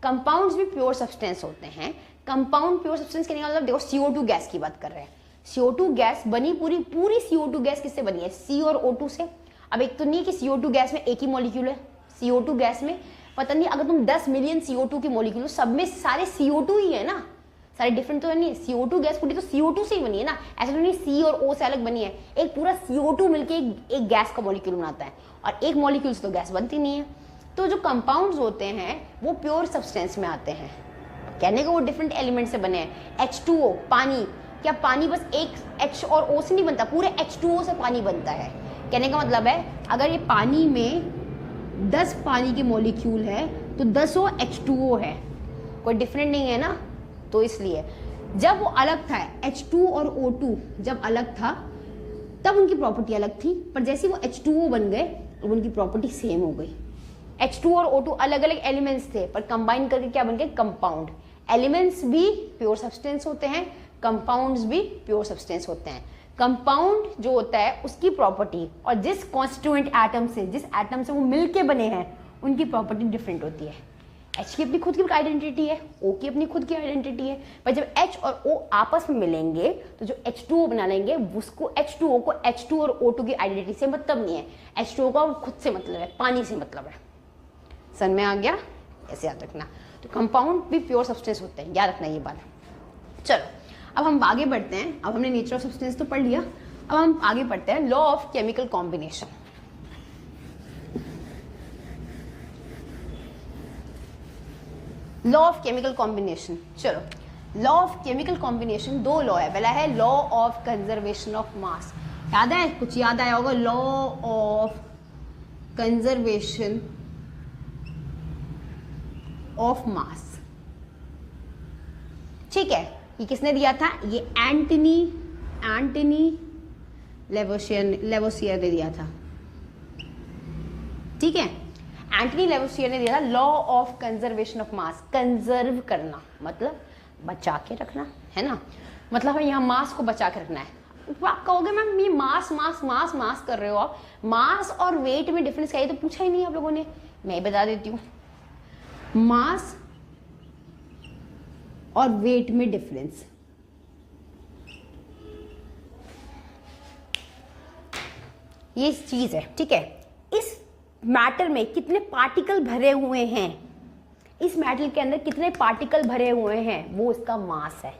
कंपाउंड्स भी प्योर सब्सटेंस होते हैं। कंपाउंड प्योर सब्सटेंस कहने का मतलब देखो CO2 गैस की बात कर रहे हैं। CO2 गैस बनी पूरी CO2 गैस किससे बनी है? C और O2 से। अब एक तो नहीं कि CO2 गैस में एक ही मॉलिक्यूल है, CO2 गैस में पता नहीं, अगर तुम 10 मिलियन CO2 के मॉलिक्यूल सब में सारे CO2 ही है ना, सारे डिफरेंट तो नहीं है। CO2 गैस पूरी तो CO2 से ही बनी है ना, ऐसा तो नहीं C और O से अलग बनी है। एक पूरा CO2 मिलके एक गैस का मॉलिक्यूल बनाता है, और एक मॉलिक्यूल से तो गैस बनती नहीं है। तो जो कंपाउंड्स होते हैं वो प्योर सब्सटेंस में आते हैं, कहने को वो डिफरेंट एलिमेंट से बने हैं। H2O पानी, क्या पानी बस एक H और O से नहीं बनता, पूरे H2O से पानी बनता है। कहने का मतलब है अगर ये पानी में 10 पानी के मॉलिक्यूल है तो 10 H2O है, कोई डिफरेंट नहीं है ना। तो इसलिए जब वो अलग था H2 और O2 जब अलग था तब उनकी प्रॉपर्टी अलग थी, पर जैसे वो H2O बन गए तो उनकी प्रॉपर्टी सेम हो गई। H2 और O2 अलग अलग एलिमेंट्स थे, पर कंबाइन करके क्या बन गए? कंपाउंड। एलिमेंट्स भी प्योर सब्सटेंस होते हैं, कंपाउंड्स भी प्योर सब्सटेंस होते हैं। कंपाउंड जो होता है उसकी प्रॉपर्टी और जिस कॉन्स्टिट्यूएंट एटम से, जिस एटम से वो मिलके बने हैं, उनकी प्रॉपर्टी डिफरेंट होती है। H की अपनी खुद की आइडेंटिटी है, O की अपनी खुद की आइडेंटिटी है, पर जब H और O आपस में मिलेंगे तो जो H2O बना लेंगे उसको H2O को H2 और O2 की आइडेंटिटी से मतलब नहीं है, H2O का खुद से मतलब है, पानी से मतलब है। समझ में आ गया? ऐसे याद रखना। तो कंपाउंड भी प्योर सब्सटेंस होते हैं, याद रखना ये बात। चलो अब हम आगे बढ़ते हैं। अब हमने नेचर ऑफ सब्सटेंस तो पढ़ लिया, अब हम आगे पढ़ते हैं law of chemical combination. Law of chemical combination, चलो लॉ ऑफ केमिकल कॉम्बिनेशन दो लॉ है। पहला है लॉ ऑफ कंजर्वेशन ऑफ मास, याद है? कुछ याद आया होगा, लॉ ऑफ कंजर्वेशन ऑफ मास, ठीक है। ये किसने दिया था? ये एंटनी लेवोसियर ने दिया था, ठीक है। एंटनी लेवोसियर ने दिया था law of conservation of mass. Conserve करना मतलब बचा के रखना, है ना, मतलब यहाँ मास को बचा के रखना है। तो आप कहोगे मैम ये मास मास मास मास कर रहे हो आप, मास और वेट में डिफरेंस क्या है? तो पूछा ही नहीं आप लोगों ने, मैं बता देती हूँ। मास और वेट में डिफरेंस, ये चीज है, ठीक है। इस मैटर में कितने पार्टिकल भरे हुए हैं, इस मैटर के अंदर कितने पार्टिकल भरे हुए हैं, वो इसका मास है।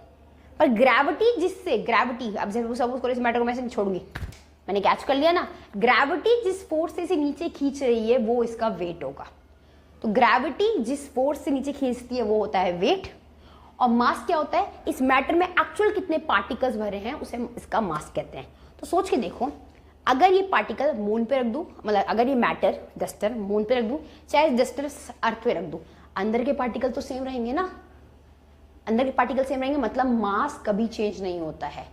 पर ग्रेविटी जिससे, ग्रेविटी अब जब सपोज करो इस मैटर को मैं ऐसे छोड़ूंगी, मैंने कैच कर लिया ना, ग्रेविटी जिस फोर्स से इसे नीचे खींच रही है वो इसका वेट होगा। तो ग्रेविटी जिस फोर्स से नीचे खींचती है वो होता है वेट, और मास क्या होता है? इस मैटर में एक्चुअल कितने पार्टिकल्स भरे हैं उसे इसका मास कहते हैं। तो सोच के देखो, अगर ये पार्टिकल मून पे रख दूं, मतलब अगर ये मैटर डस्टर मून पे रख दूं, चाहे डस्टर अर्थ पे रख दूं, अंदर के पार्टिकल तो सेम रहेंगे ना, अंदर के पार्टिकल सेम रहेंगे, मतलब मास कभी चेंज नहीं होता है,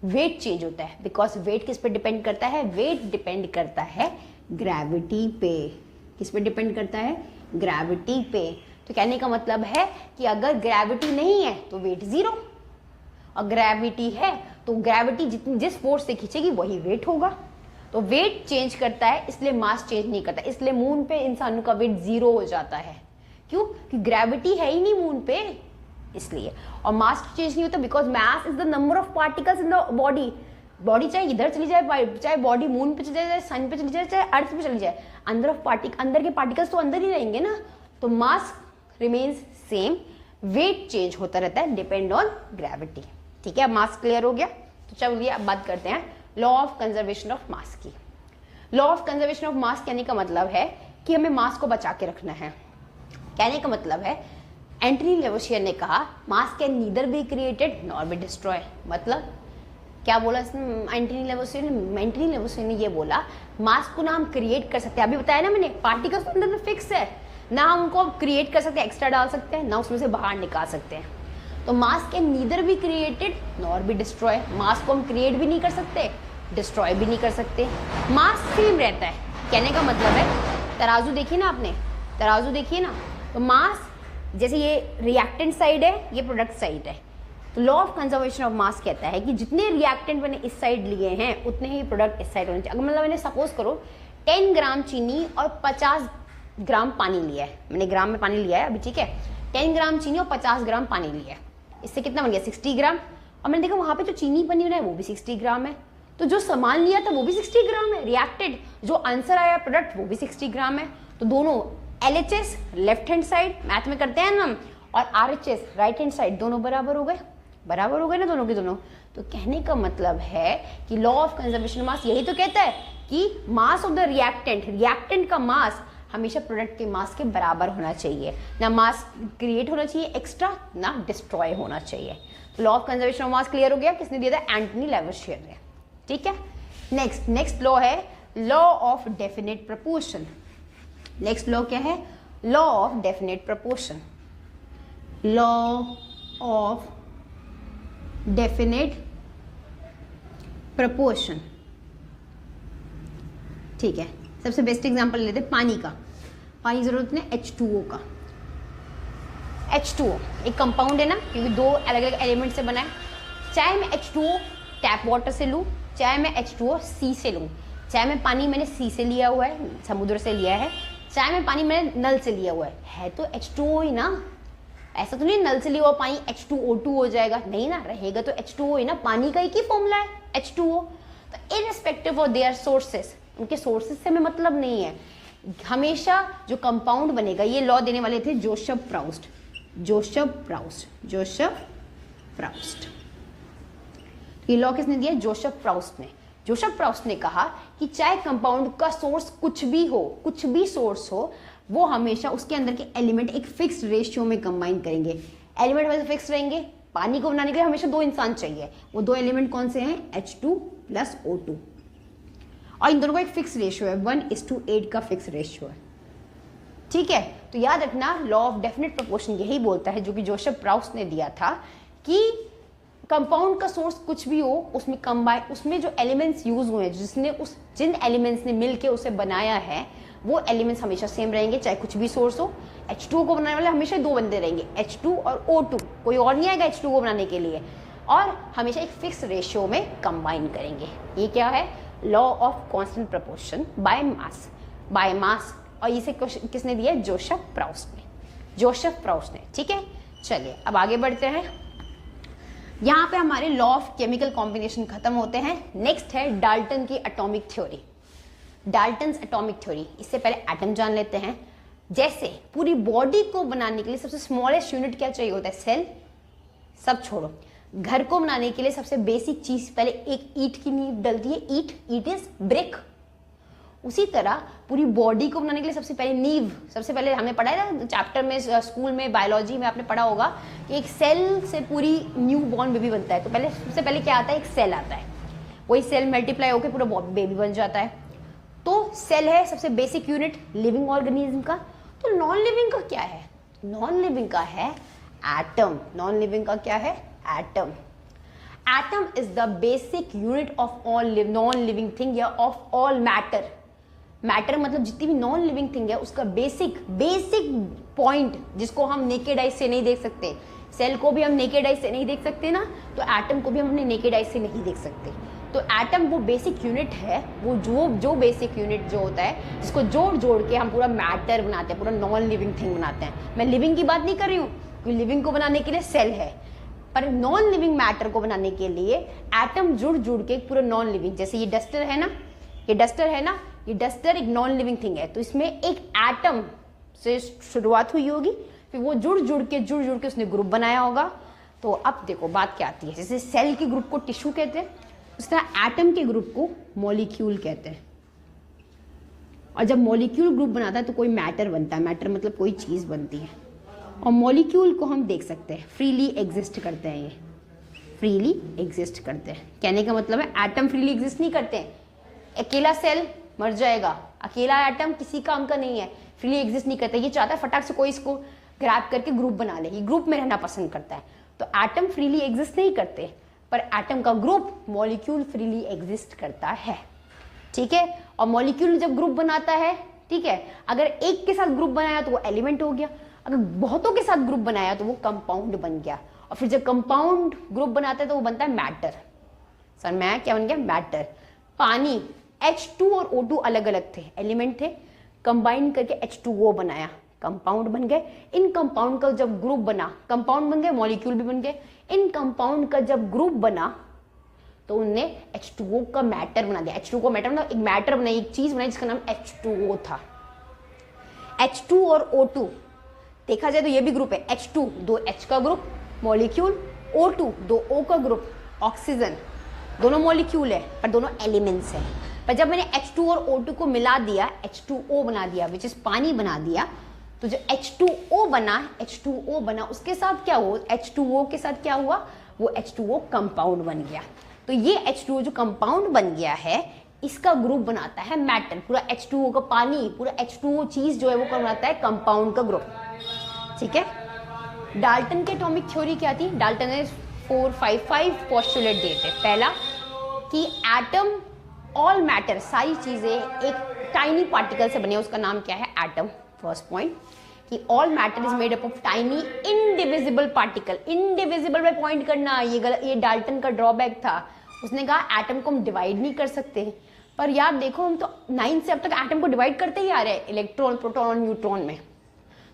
वेट चेंज होता है। बिकॉज वेट किस पे डिपेंड करता है? वेट डिपेंड करता है ग्रेविटी पे। किस पे डिपेंड करता है? ग्रेविटी पे। तो कहने का मतलब है कि अगर ग्रेविटी नहीं है तो वेट जीरो, और ग्रेविटी है तो ग्रेविटी जितनी जिस फोर्स से खींचेगी वही वेट होगा। तो वेट चेंज करता है, इसलिए मास चेंज नहीं करता। इसलिए मून पे इंसानों का वेट जीरो हो जाता है। क्यों? क्योंकि ग्रेविटी है ही नहीं मून पे, इसलिए। और मास चेंज नहीं होता because mass is the number of particles in the body. Body चाहे इधर चली जाए, चाहे बॉडी मून पे चली जाए, सन पे चली जाए, चाहे अर्थ पे चली जाए, अंदर के पार्टिकल्स तो अंदर ही रहेंगे ना। तो mass remains same, wait change होता रहता है डिपेंड ऑन ग्रेविटी। ठीक है, मास क्लियर हो गया। तो चलिए अब बात करते हैं law of conservation of mass की। Law of conservation of mass कहने का मतलब है कि हमें मास को बचा के रखना है। कहने का मतलब है एंटनी लेवोसियर ने कहा मास can neither be created nor be destroy. मतलब क्या बोला एंटनी लेवोसियर ने ये बोला मास को ना हम क्रिएट कर सकते हैं, अभी बताया ना मैंने, पार्टिकल्स तो अंदर में फिक्स है ना, हम उनको क्रिएट कर सकते हैं, एक्स्ट्रा डाल सकते हैं ना, उसमें से बाहर निकाल सकते हैं। तो mass can neither be created nor be destroy. Mass को हम क्रिएट भी नहीं कर सकते, डिस्ट्रॉय भी नहीं कर सकते, मास सेम रहता है। कहने का मतलब है तराजू देखिए ना आपने, तराजू देखिए ना, तो मास जैसे ये रिएक्टेंट साइड है, ये प्रोडक्ट साइड है। तो लॉ ऑफ कंजर्वेशन ऑफ मास कहता है कि जितने रिएक्टेंट मैंने इस साइड लिए हैं उतने ही प्रोडक्ट इस साइड होने चाहिए। अगर मतलब मैंने सपोज करो 10 ग्राम चीनी और 50 ग्राम पानी लिया है, मैंने ग्राम में पानी लिया है अभी, ठीक है, 10 ग्राम चीनी और 50 ग्राम पानी लिया है, इससे कितना बन गया 60 ग्राम। और मैंने देखा वहां पे जो चीनी बनी हुई है वो भी 60 ग्राम है, तो जो सामान लिया था वो भी 60 ग्राम है, रिएक्टेड जो आंसर आया प्रोडक्ट वो भी 60 ग्राम है। तो दोनों LHS left hand side math में करते हैं ना हम, और RHS राइट हैंड साइड, दोनों बराबर हो गए, बराबर हो गए ना दोनों के दोनों। तो कहने का मतलब है कि लॉ ऑफ कंजर्वेशन मास यही तो कहता है कि मास ऑफ द रिएक्टेंट का मास हमेशा प्रोडक्ट के मास के बराबर होना चाहिए, ना मास क्रिएट होना चाहिए एक्स्ट्रा, ना डिस्ट्रॉय होना चाहिए। तो law of conservation of mass clear हो गया, किसने दिया था? एंटनी लेवोसियर ने। ठीक है, नेक्स्ट लॉ है law of definite proportion. Next law क्या है? Law of definite proportion. Law of definite proportion. ठीक है, सबसे बेस्ट एग्जांपल लेते हैं पानी का। पानी जरूरत है H2O का। H2O एक कंपाउंड है ना, क्योंकि दो अलग अलग एलिमेंट से बना है। चाहे मैं H2O टैप वाटर से लूँ, चाहे मैं H2O सी से लूँ, चाहे मैं पानी मैंने सी से लिया हुआ है, समुद्र से लिया है, चाहे मैं पानी मैंने नल से लिया हुआ है तो H2O ही ना। ऐसा तो नहीं नल से लिया हुआ पानी H2O2 हो जाएगा, नहीं ना, रहेगा तो H2O ही ना, पानी का एक ही फॉर्मूला है H2O। तो इररिस्पेक्टिव ऑफ देयर सोर्सेस, उनके सोर्सेस से हमें मतलब नहीं है, हमेशा जो कंपाउंड बनेगा, ये लॉ देने वाले थे जोसेफ प्राउस्ट। ये लॉ किसने दिया? जोसेफ प्राउस्ट ने कहा कि चाहे कंपाउंड का सोर्स कुछ भी सोर्स हो, वो हमेशा उसके अंदर के एलिमेंट एक फिक्स रेशियो में कंबाइन करेंगे। एलिमेंट हमेशा फिक्स रहेंगे। पानी को बनाने के लिए हमेशा दो इंसान चाहिए, वो दो एलिमेंट कौन से हैं? H2 + O2, और इन दोनों का एक फिक्स रेशियो है, 1:8 का फिक्स रेशियो है। ठीक है, तो याद रखना लॉ ऑफ डेफिनेट प्रोपोर्शन यही बोलता है, जो कि जोसेफ प्राउस्ट ने दिया था, कि कंपाउंड का सोर्स कुछ भी हो, उसमें कंबाइन, उसमें जो एलिमेंट्स यूज हुए हैं, जिन एलिमेंट्स ने मिलके उसे बनाया है, वो एलिमेंट्स हमेशा सेम रहेंगे, चाहे कुछ भी सोर्स हो। H2O को बनाने वाले हमेशा दो बंदे रहेंगे, H2 और O2, कोई और नहीं आएगा H2 को बनाने के लिए, और हमेशा एक फिक्स रेशियो में कंबाइन करेंगे। ये क्या है? Law of constant proportion by mass. और इसे किसने दिया? जोसेफ प्राउस्ट ने। ठीक है, चलिए अब आगे बढ़ते हैं। यहाँ पे हमारे लॉ ऑफ केमिकल कॉम्बिनेशन खत्म होते हैं। नेक्स्ट है डाल्टन की atomic theory. Dalton's atomic theory, इससे पहले एटम जान लेते हैं। जैसे पूरी बॉडी को बनाने के लिए सबसे स्मॉलेस्ट यूनिट क्या चाहिए होता है? सेल। सब छोड़ो, घर को बनाने के लिए सबसे बेसिक चीज पहले एक ईंट की नींव डलती है, ईट इज ब्रिक। उसी तरह पूरी बॉडी को बनाने के लिए सबसे पहले हमने पढ़ा है ना चैप्टर में, स्कूल में बायोलॉजी में आपने पढ़ा होगा कि एक सेल से पूरी न्यू बॉर्न बेबी बनता है। तो सबसे पहले क्या आता है? एक सेल आता है। वही सेल मल्टीप्लाई होकर पूरा बेबी बन जाता है। तो सेल है सबसे बेसिक यूनिट लिविंग ऑर्गेनिज्म का। तो नॉन लिविंग का क्या है? नॉन लिविंग का है एटम। नॉन लिविंग का क्या है? Atom. Atom is the basic unit of all non living thing या ऑफ ऑल मैटर। मैटर मतलब जितनी भी नॉन लिविंग थिंग है उसका बेसिक पॉइंट जिसको हम नेकेड आई से नहीं देख सकते। सेल को भी हम नेकेड आई से नहीं देख सकते ना, तो एटम को भी हम अपने नेकेड आई से नहीं देख सकते। तो एटम वो बेसिक यूनिट है, वो जो बेसिक यूनिट जो होता है जिसको जोड़ के हम पूरा मैटर बनाते हैं, पूरा नॉन लिविंग थिंग बनाते हैं। मैं लिविंग की बात नहीं कर रही हूँ क्योंकि लिविंग को बनाने के लिए सेल है, पर नॉन लिविंग मैटर को बनाने के लिए एटम जुड़ के पूरा नॉन लिविंग, जैसे ये डस्टर है ना, ये डस्टर एक नॉन लिविंग थिंग है। तो इसमें एक एटम से शुरुआत हुई होगी, फिर वो जुड़ के उसने ग्रुप बनाया होगा। तो अब देखो बात क्या आती है, जैसे सेल के ग्रुप को टिश्यू कहते हैं, उस तरह एटम के ग्रुप को मॉलिक्यूल कहते हैं। और जब मॉलिक्यूल ग्रुप बनाता है तो कोई मैटर बनता है। मैटर मतलब कोई चीज बनती है। और मॉलिक्यूल को हम देख सकते हैं, फ्रीली एग्जिस्ट करते हैं, ये फ्रीली एग्जिस्ट करते हैं। कहने का मतलब है एटम फ्रीली एग्जिस्ट नहीं करते हैं। अकेला सेल मर जाएगा, अकेला एटम किसी काम का नहीं है, फ्रीली एग्जिस्ट नहीं करता। ये चाहता है फटाक से कोई इसको ग्रैब करके ग्रुप बना ले, ये ग्रुप में रहना पसंद करता है। तो एटम फ्रीली एग्जिस्ट नहीं करते, पर एटम का ग्रुप मॉलिक्यूल फ्रीली एग्जिस्ट करता है। ठीक है। और मॉलिक्यूल जब ग्रुप बनाता है, ठीक है, अगर एक के साथ ग्रुप बनाया तो वो एलिमेंट हो गया, अगर बहुतों के साथ ग्रुप बनाया तो वो कंपाउंड बन गया। और फिर जब कंपाउंड ग्रुप बनाता है तो वो बनता है मैटर। सर मैं क्या बन गया? मैटर। पानी H2 और O2 अलग अलग थे, एलिमेंट थे, कंबाइन करके H2O बनाया, कंपाउंड बन गए। इन कंपाउंड का जब ग्रुप बना, कंपाउंड बन गए, मॉलिक्यूल भी बन गए। इन कंपाउंड का जब ग्रुप बना तो उनने H2O का मैटर बना दिया। H2O का मैटर मतलब एक मैटर बनाई, एक चीज बनाई जिसका नाम H2O था। H2 और O2 देखा जाए तो ये भी ग्रुप है। H2 दो H का ग्रुप मॉलिक्यूल, O2 दो O का ग्रुप ऑक्सीजन, दोनों मॉलिक्यूल है पर दोनों एलिमेंट्स है। पर जब मैंने H2 और O2 को मिला दिया, H2O बना दिया, विच इज पानी बना दिया, तो जो H2O बना उसके साथ क्या हुआ? H2O के साथ क्या हुआ? वो H2O कंपाउंड बन गया। तो ये H2O जो कंपाउंड बन गया है, इसका ग्रुप बनाता है मैटर। पूरा H2O का पानी, पूरा H2O चीज जो है वो बनाता है कंपाउंड का ग्रुप। ठीक है। डाल्टन की एटॉमिक थ्योरी क्या थी? डाल्टन ने 455 पोस्टुलेट दिए थे। पहला कि एटम, ऑल मैटर, सारी चीजें एक टाइनी पार्टिकल से बने, उसका नाम क्या है? एटम। फर्स्ट पॉइंट कि all matter is made up of tiny indivisible particle. Indivisible पे पॉइंट करना, ये डाल्टन का ड्रॉबैक था। उसने कहा एटम को हम डिवाइड नहीं कर सकते। पर यार देखो, हम तो 9 से अब तक एटम को डिवाइड करते ही आ रहे हैं, इलेक्ट्रॉन, प्रोटॉन और न्यूट्रॉन में।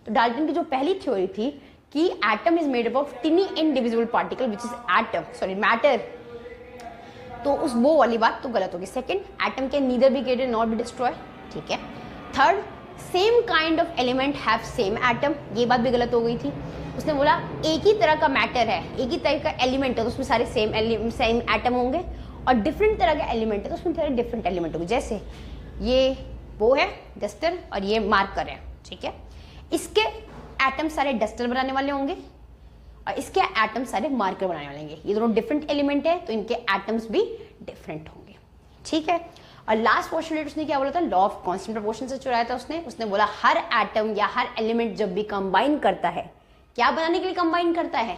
तो डाल्टन की जो पहली थ्योरी थी कि atom is made up of टिनी indivisible particle which is matter, तो उस वो वाली बात तो गलत होगी। Second, atom can neither be created not be destroy. ठीक है। Third, same kind of element have same atom, ये बात भी गलत हो गई थी। उसने बोला एक ही तरह का मैटर है, एक ही तरह का एलिमेंट है तो उसमें सारे सेम एटम होंगे, और डिफरेंट तरह का एलिमेंट है तो उसमें सारे डिफरेंट एलिमेंट होंगे। जैसे ये वो है डस्टर और ये मार्कर है। ठीक है। इसके एटम सारे डस्टर बनाने वाले होंगे और इसके एटम सारे मार्कर बनाने वाले होंगे। ये दोनों डिफरेंट एलिमेंट है तो इनके एटम्स भी डिफरेंट होंगे। ठीक है। और लास्ट पोस्टुलेट उसने क्या बोला था? लॉ ऑफ कांस्टेंट प्रोपोर्शन से चुराया था उसने बोला हर एटम या हर एलिमेंट जब भी कंबाइन करता है, क्या बनाने के लिए कंबाइन करता है?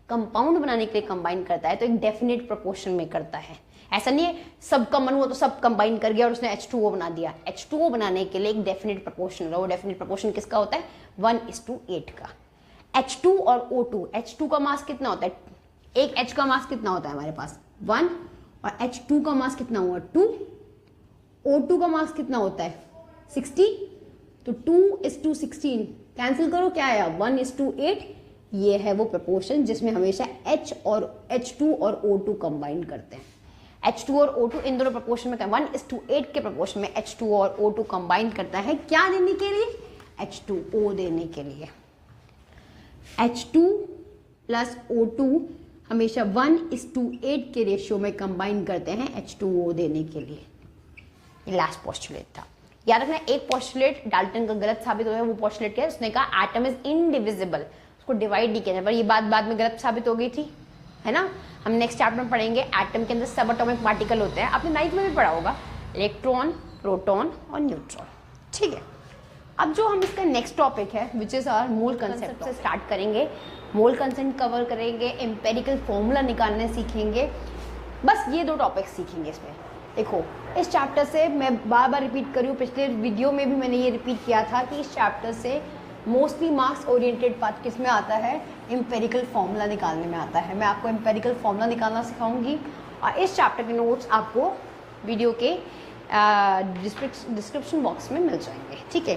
कंपाउंड बनाने के लिए कंबाइन करता है, तो एक डेफिनेट प्रोपोर्शन में करता है। ऐसा नहीं है सबका मन हुआ तो सब कंबाइन कर गया और उसने H2O बना दिया। H2O बनाने के लिए एक डेफिनेट प्रोपोर्शन होगा। वो डेफिनेट प्रोपोर्शन किसका होता है? 1:8 का। H2 और O2, H2 का मास कितना होता है? एक H का मास कितना होता है हमारे पास? 1, और H2 का मास कितना हुआ? 2। O2 का मास कितना होता है? 60, तो 2:16 कैंसिल करो, क्या आया? 1:8। ये है वो प्रोपोर्शन जिसमें हमेशा H2 और O2 कंबाइन करते हैं। H2 और O2 इन दोनों प्रोपोर्शन में 1:8 के प्रोपोर्शन में H2 और O2 कंबाइन करता है। क्या देने के लिए? H2O देने के लिए। H2 प्लस O2 हमेशा 1:8 के रेशियो में कंबाइन करते हैं H2O देने के लिए। ये लास्ट पोस्टुलेट था। याद रखना, एक पोस्टुलेट डाल्टन का गलत साबित हो गया। वो पोस्टुलेट क्या है? उसने कहा एटम इज इनडिविजिबल, उसको डिवाइड नहीं किया, पर ये बात बाद में गलत साबित हो गई थी। है ना। हम नेक्स्ट चैप्टर में पढ़ेंगे एटम के अंदर सब एटॉमिक पार्टिकल होते हैं, आपने 9th में भी पढ़ा होगा, इलेक्ट्रॉन, प्रोटॉन और न्यूट्रॉन। ठीक है, अब जो हम इसका नेक्स्ट टॉपिक है which is our mole concept से स्टार्ट करेंगे। मोल कंसेप्ट कवर करेंगे, एम्पेरिकल फॉर्मूला निकालने सीखेंगे, बस ये 2 टॉपिक्स सीखेंगे इसमें। देखो इस चैप्टर से मैं बार बार रिपीट कर रही हूँ, पिछले वीडियो में भी मैंने ये रिपीट किया था कि इस चैप्टर से मोस्टली मार्क्स ओरिएंटेड पार्ट किस में आता है, एम्पेरिकल फॉर्मूला निकालने में आता है। मैं आपको एम्पेरिकल फॉर्मूला निकालना सिखाऊंगी और इस चैप्टर के नोट्स आपको वीडियो के डिस्क्रिप्शन बॉक्स में मिल जाएंगे। ठीक है,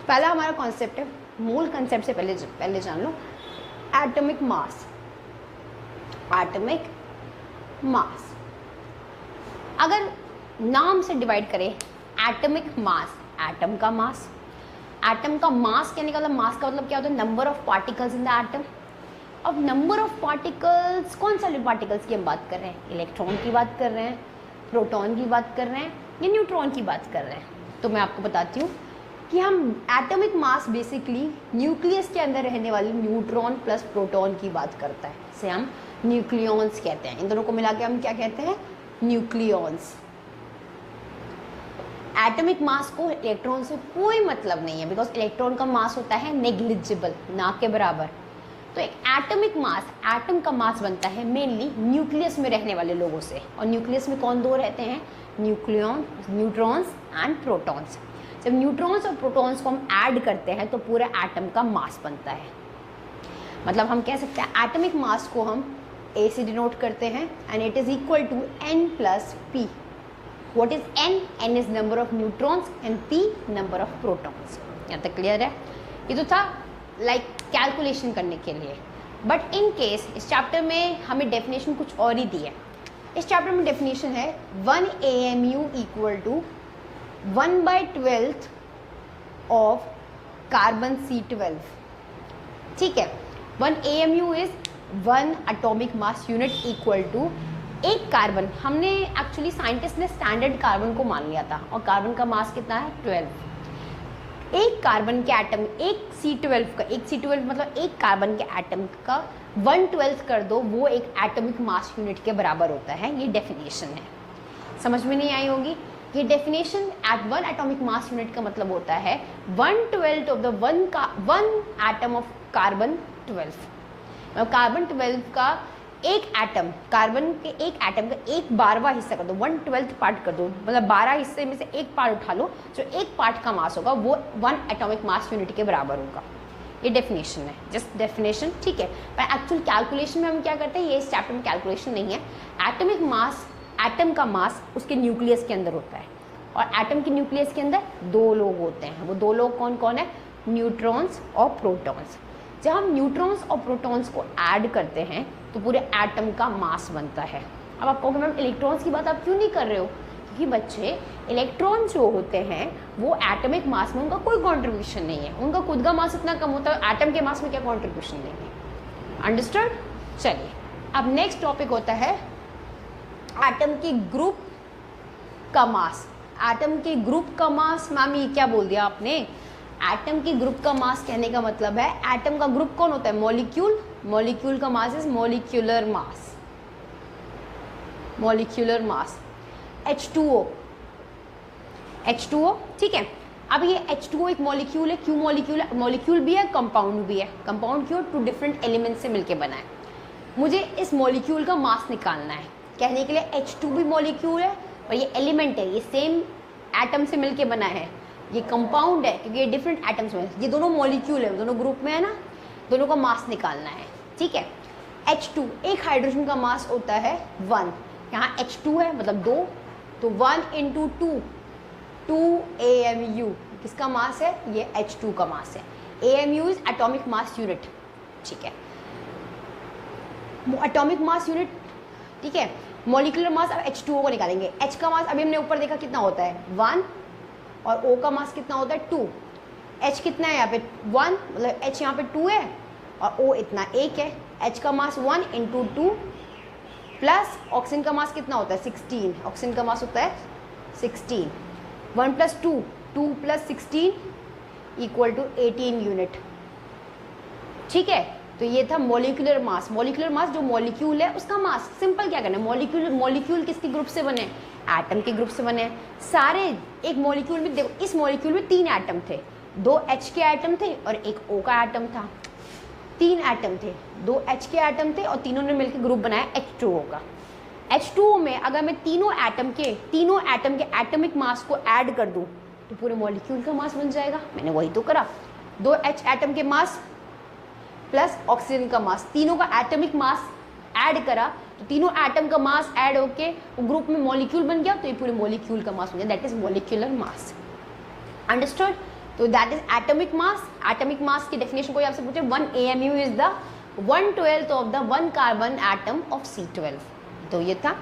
पहला हमारा कॉन्सेप्ट है मोल कंसेप्ट से पहले जान लो एटॉमिक मास। एटॉमिक मास अगर नाम से डिवाइड करें, एटॉमिक मास, एटम का मास, एटम का मास क्या निकाला, मास का मतलब क्या होता है, number of particles in the atom. अब नंबर ऑफ पार्टिकल्स, कौन सा पार्टिकल्स की हम बात कर रहे हैं, इलेक्ट्रॉन की बात कर रहे हैं, प्रोटॉन की बात कर रहे हैं या न्यूट्रॉन की बात कर रहे हैं। तो मैं आपको बताती हूँ कि हम एटॉमिक मास बेसिकली न्यूक्लियस के अंदर रहने वाले न्यूट्रॉन प्लस प्रोटॉन की बात करता है, इसे हम न्यूक्लियॉन्स कहते हैं। इन दोनों को मिला के हम क्या कहते हैं, न्यूक्लियॉन्स। एटॉमिक मास को इलेक्ट्रॉन से कोई मतलब नहीं है, बिकॉज इलेक्ट्रॉन का मास होता है नेग्लिजिबल, ना के बराबर। तो एक एटॉमिक मास, एटम का मास बनता है मेनली न्यूक्लियस में रहने वाले लोगों से, और न्यूक्लियस में कौन 2 रहते हैं, न्यूट्रॉन्स एंड प्रोटॉन्स। जब न्यूट्रॉन्स और प्रोटॉन्स को हम ऐड करते हैं तो पूरे एटम का मास बनता है। मतलब हम कह सकते हैं एटॉमिक मास को हम A से डिनोट करते हैं and it is equal to N plus P। What is N? N is number of neutrons and P number of protons। यहाँ तक क्लियर है। ये तो था लाइक कैलकुलेशन करने के लिए, बट इन केस इस चैप्टर में हमें डेफिनेशन कुछ और ही दी है। इस चैप्टर में डेफिनेशन है 1 AMU equal to 1/12 of carbon C12। ठीक है, 1 AMU is 1 atomic mass unit equal to एक कार्बन। हमने एक्चुअली साइंटिस्ट ने स्टैंडर्ड कार्बन को मान लिया था और कार्बन का मास कितना है, 12। एक कार्बन के एटम, एक C12 का, एक C12 मतलब एक कार्बन के एटम का 1/12 कर दो, वो एक एटॉमिक मास यूनिट के बराबर होता है। ये डेफिनेशन है, समझ में नहीं आई होगी। ये definition at 1 atomic mass unit का मतलब होता है 1/12 of the 1 atom of carbon 12। Carbon 12 का एक एटम, कार्बन के एक एटम का 1/12वां हिस्सा कर दो, 1/12 पार्ट कर दो, मतलब 12 हिस्से में से एक पार्ट उठा लो, जो एक पार्ट का मास होगा वो 1 एटॉमिक मास यूनिट के बराबर होगा। ये डेफिनेशन है, जस्ट डेफिनेशन। ठीक है, पर एक्चुअल कैलकुलेशन में हम क्या करते हैं, ये इस चैप्टर में कैलकुलेशन नहीं है। एटॉमिक मास, एटम का मास उसके न्यूक्लियस के अंदर होता है, और एटम के न्यूक्लियस के अंदर 2 लोग होते हैं। वो 2 लोग कौन कौन है, न्यूट्रॉन्स और प्रोटॉन्स। जब हम न्यूट्रॉन्स और प्रोटॉन्स को ऐड करते हैं तो पूरे एटम का मास बनता है। अब आप कहोगे मैम इलेक्ट्रॉन्स की बात आप क्यों नहीं कर रहे हो, क्योंकि बच्चे इलेक्ट्रॉन जो होते हैं वो एटॉमिक मास में उनका कोई कंट्रीब्यूशन नहीं है, उनका खुद का मास इतना कम होता है, एटम के मास में क्या कंट्रीब्यूशन देंगे। अंडरस्टूड। चलिए अब नेक्स्ट टॉपिक होता है एटम के ग्रुप का मास। एटम के ग्रुप का मास, मैम ये क्या बोल दिया आपने, एटम की ग्रुप का मास कहने का मतलब है एटम का ग्रुप कौन होता है, मॉलिक्यूल। मॉलिक्यूल का mass is molecular mass, molecular mass. H2O, H2O। ठीक है, अब ये H2O एक मॉलिक्यूल है। क्यों मॉलिक्यूल है, मॉलिक्यूल भी है, कंपाउंड भी है। कंपाउंड क्यों, 2 डिफरेंट एलिमेंट से मिलकर बना है। मुझे इस मॉलिक्यूल का मास निकालना है, कहने के लिए H2 भी मॉलिक्यूल है और ये एलिमेंट है, ये सेम एटम से मिलके बना है। ये कंपाउंड है क्योंकि ये डिफरेंट एटम्स में, ये दोनों मॉलिक्यूल है, दोनों ग्रुप में है ना, दोनों का मास निकालना है। ठीक है, H2 एक हाइड्रोजन का मास होता है 1, यहाँ H2 है मतलब 2, तो 1 × 2 2 AMU किसका मास है, ये H2 का मास है। AMU is atomic mass unit. ठीक है, एटॉमिक मास यूनिट। ठीक है, मॉलिक्यूलर मास। अब H2O को निकालेंगे। H का मास अभी हमने ऊपर देखा कितना होता है 1, और O का मास कितना होता है 2। H कितना है यहाँ पे 1, मतलब H यहाँ पे 2 है और O इतना 1 है। H का मास 1 × 2 प्लस ऑक्सीजन का मास कितना होता है 16। ऑक्सीजन का मास होता है 16। 1 + 2 2 + 16 = 18 यूनिट। ठीक है, तो ये था मॉलिक्यूलर मास। मॉलिक्यूलर मास जो मॉलिक्यूल है उसका मास। सिंपल क्या करना है, मॉलिक्यूल किसके ग्रुप से बने, एटम के ग्रुप से बने हैं सारे। एक मॉलिक्यूल में देखो, इस मॉलिक्यूल में 3 एटम थे, 2 H के एटम थे और एक O का एटम था। 3 एटम थे, 2 H के एटम थे और तीनों ने मिलकर ग्रुप बनाया H2O का। H2O में अगर मैं तीनों एटम के एटॉमिक मास को ऐड कर दूं तो पूरे मॉलिक्यूल का मास बन जाएगा। मैंने वही तो करा, 2 H एटम के मास प्लस ऑक्सीजन का मास, तीनों का एटॉमिक मास ऐड करा तो तीनों एटम का मास ऐड होके ग्रुप में मॉलिक्यूल बन गया, तो ये पूरे मॉलिक्यूल का मास बन गया। That is molecular mass. Understood? तो that is atomic mass. Atomic mass की डेफिनेशन कोई आपसे पूछे, 1 AMU is the 1/12 of the 1 carbon atom of C12। तो ये था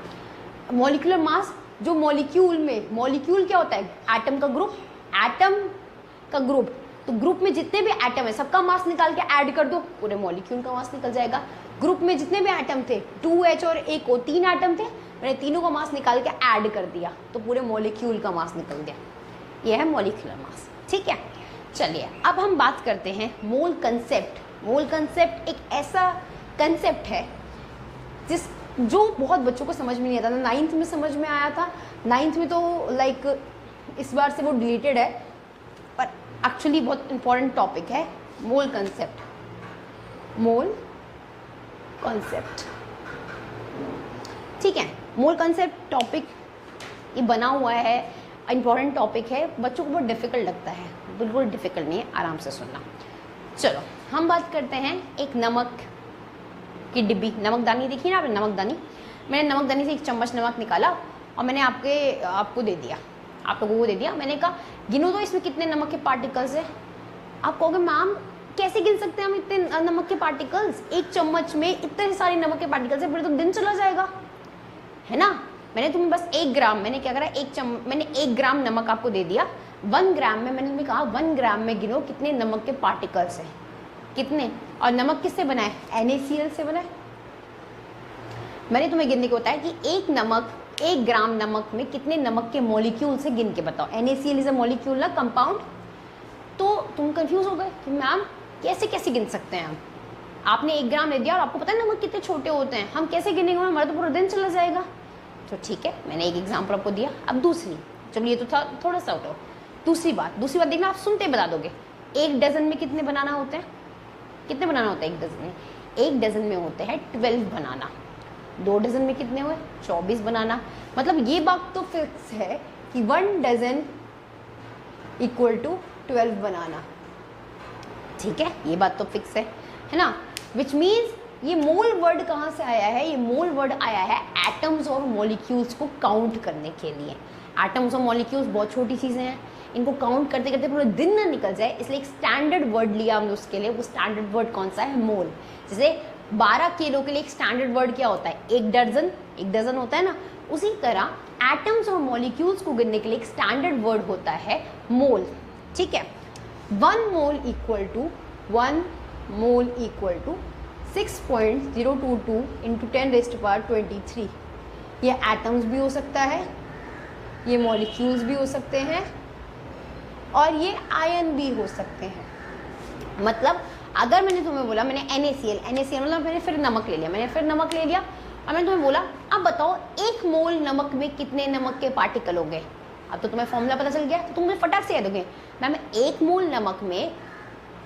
मॉलिक्यूलर मास। जो मॉलिक्यूल क्या होता है, एटम का ग्रुप। तो ग्रुप में जितने भी एटम है सबका मास निकाल के ऐड कर दो, पूरे मॉलिक्यूल का मास निकल जाएगा। ग्रुप में जितने भी एटम थे, 2H और एक O, 3 एटम थे, मैंने तीनों का मास निकाल के ऐड कर दिया तो पूरे मॉलिक्यूल का मास निकल गया। यह है मॉलिक्यूलर मास। ठीक है, चलिए अब हम बात करते हैं मोल कंसेप्ट। मोल कंसेप्ट एक ऐसा कंसेप्ट है जो बहुत बच्चों को समझ में नहीं आता था। 9th में समझ में आया था, 9th में तो लाइक इस बार से वो डिलीटेड है, पर एक्चुअली बहुत इंपॉर्टेंट टॉपिक है मोल कंसेप्ट। मोल कॉन्सेप्ट, ठीक है। मोल कंसेप्ट टॉपिक ये बना हुआ है, इंपॉर्टेंट टॉपिक है, बच्चों को बहुत डिफिकल्ट लगता है। बिल्कुल डिफिकल्ट नहीं है, आराम से सुनना। चलो हम बात करते हैं एक नमक की डिब्बी, नमकदानी देखी ना आपने, नमकदानी। मैंने नमकदानी से 1 चम्मच नमक निकाला और मैंने आपको दे दिया, आप लोगों को दे दिया। मैंने कहा गिनो तो इसमें कितने नमक के पार्टिकल्स है। आप कहोगे मैम कैसे गिन सकते हैं हम इतने नमक के पार्टिकल्स, 1 चम्मच में इतने सारे नमक के पार्टिकल्स है, फिर तो दिन चला जाएगा, है ना। मैंने तुम्हें बस 1 ग्राम, मैंने क्या करा, मैंने 1 ग्राम नमक आपको दे दिया। 1 ग्राम में मैंने तुम्हें कहा 1 ग्राम में गिनो कितने नमक के पार्टिकल्स हैं, कितने। और नमक किससे बना है, NaCl से बना है। मैंने तुम्हें गिनने को बताया कि 1 ग्राम नमक में कितने नमक के मॉलिक्यूल से गिन के बताओ। NaCl इज अ मॉलिक्यूल ना, कंपाउंड। तो तुम कंफ्यूज हो गए कि मैम कैसे गिन सकते हैं हम। आपने 1 ग्राम ले दिया और आपको पता है नमक कितने छोटे होते हैं, हम कैसे गिनेंगे, हमारा तो पूरा दिन चला जाएगा। तो ठीक है, मैंने एक एग्जाम्पल आपको दिया। अब दूसरी, चलो ये तो था थोड़ा सा उठो। दूसरी बात देखना, आप सुनते बता दोगे। 1 डजन में कितने बनाना होते हैं, कितने बनाना होता है 1 डजन में? 1 डजन में होते हैं 12 बनाना। 2 डजन में कितने हुए, 24 बनाना। मतलब ये बात तो फिक्स है कि 1 डजन इक्वल टू 12 बनाना। ठीक है, ये बात तो फिक्स है ना। विच मीन्स ये मोल वर्ड कहाँ से आया है, ये मोल वर्ड आया है एटम्स और मॉलिक्यूल्स को काउंट करने के लिए। एटम्स और मॉलिक्यूल्स बहुत छोटी चीज़ें हैं, इनको काउंट करते करते पूरा दिन ना निकल जाए, इसलिए एक स्टैंडर्ड वर्ड लिया हमने उसके लिए। वो स्टैंडर्ड वर्ड कौन सा है, मोल। जैसे 12 किलो के लिए एक स्टैंडर्ड वर्ड क्या होता है, 1 डजन होता है ना। उसी तरह एटम्स और मॉलिक्यूल्स को गिनने के लिए एक स्टैंडर्ड वर्ड होता है मोल। ठीक है, 1 मोल इक्वल टू 6.022 इंटू 10⁻23। ये एटम्स भी हो सकता है, ये मॉलिक्यूल्स भी हो सकते हैं और ये आयन भी हो सकते हैं। मतलब अगर मैंने तुम्हें बोला, मैंने NaCl मतलब मैंने फिर नमक ले लिया और मैंने तुम्हें बोला अब बताओ 1 मोल नमक में कितने नमक के पार्टिकल होंगे। अब तो तुम्हें फॉर्मूला पता चल गया, तो तुम मुझे फटाक से याद होगे मैम 1 मोल नमक में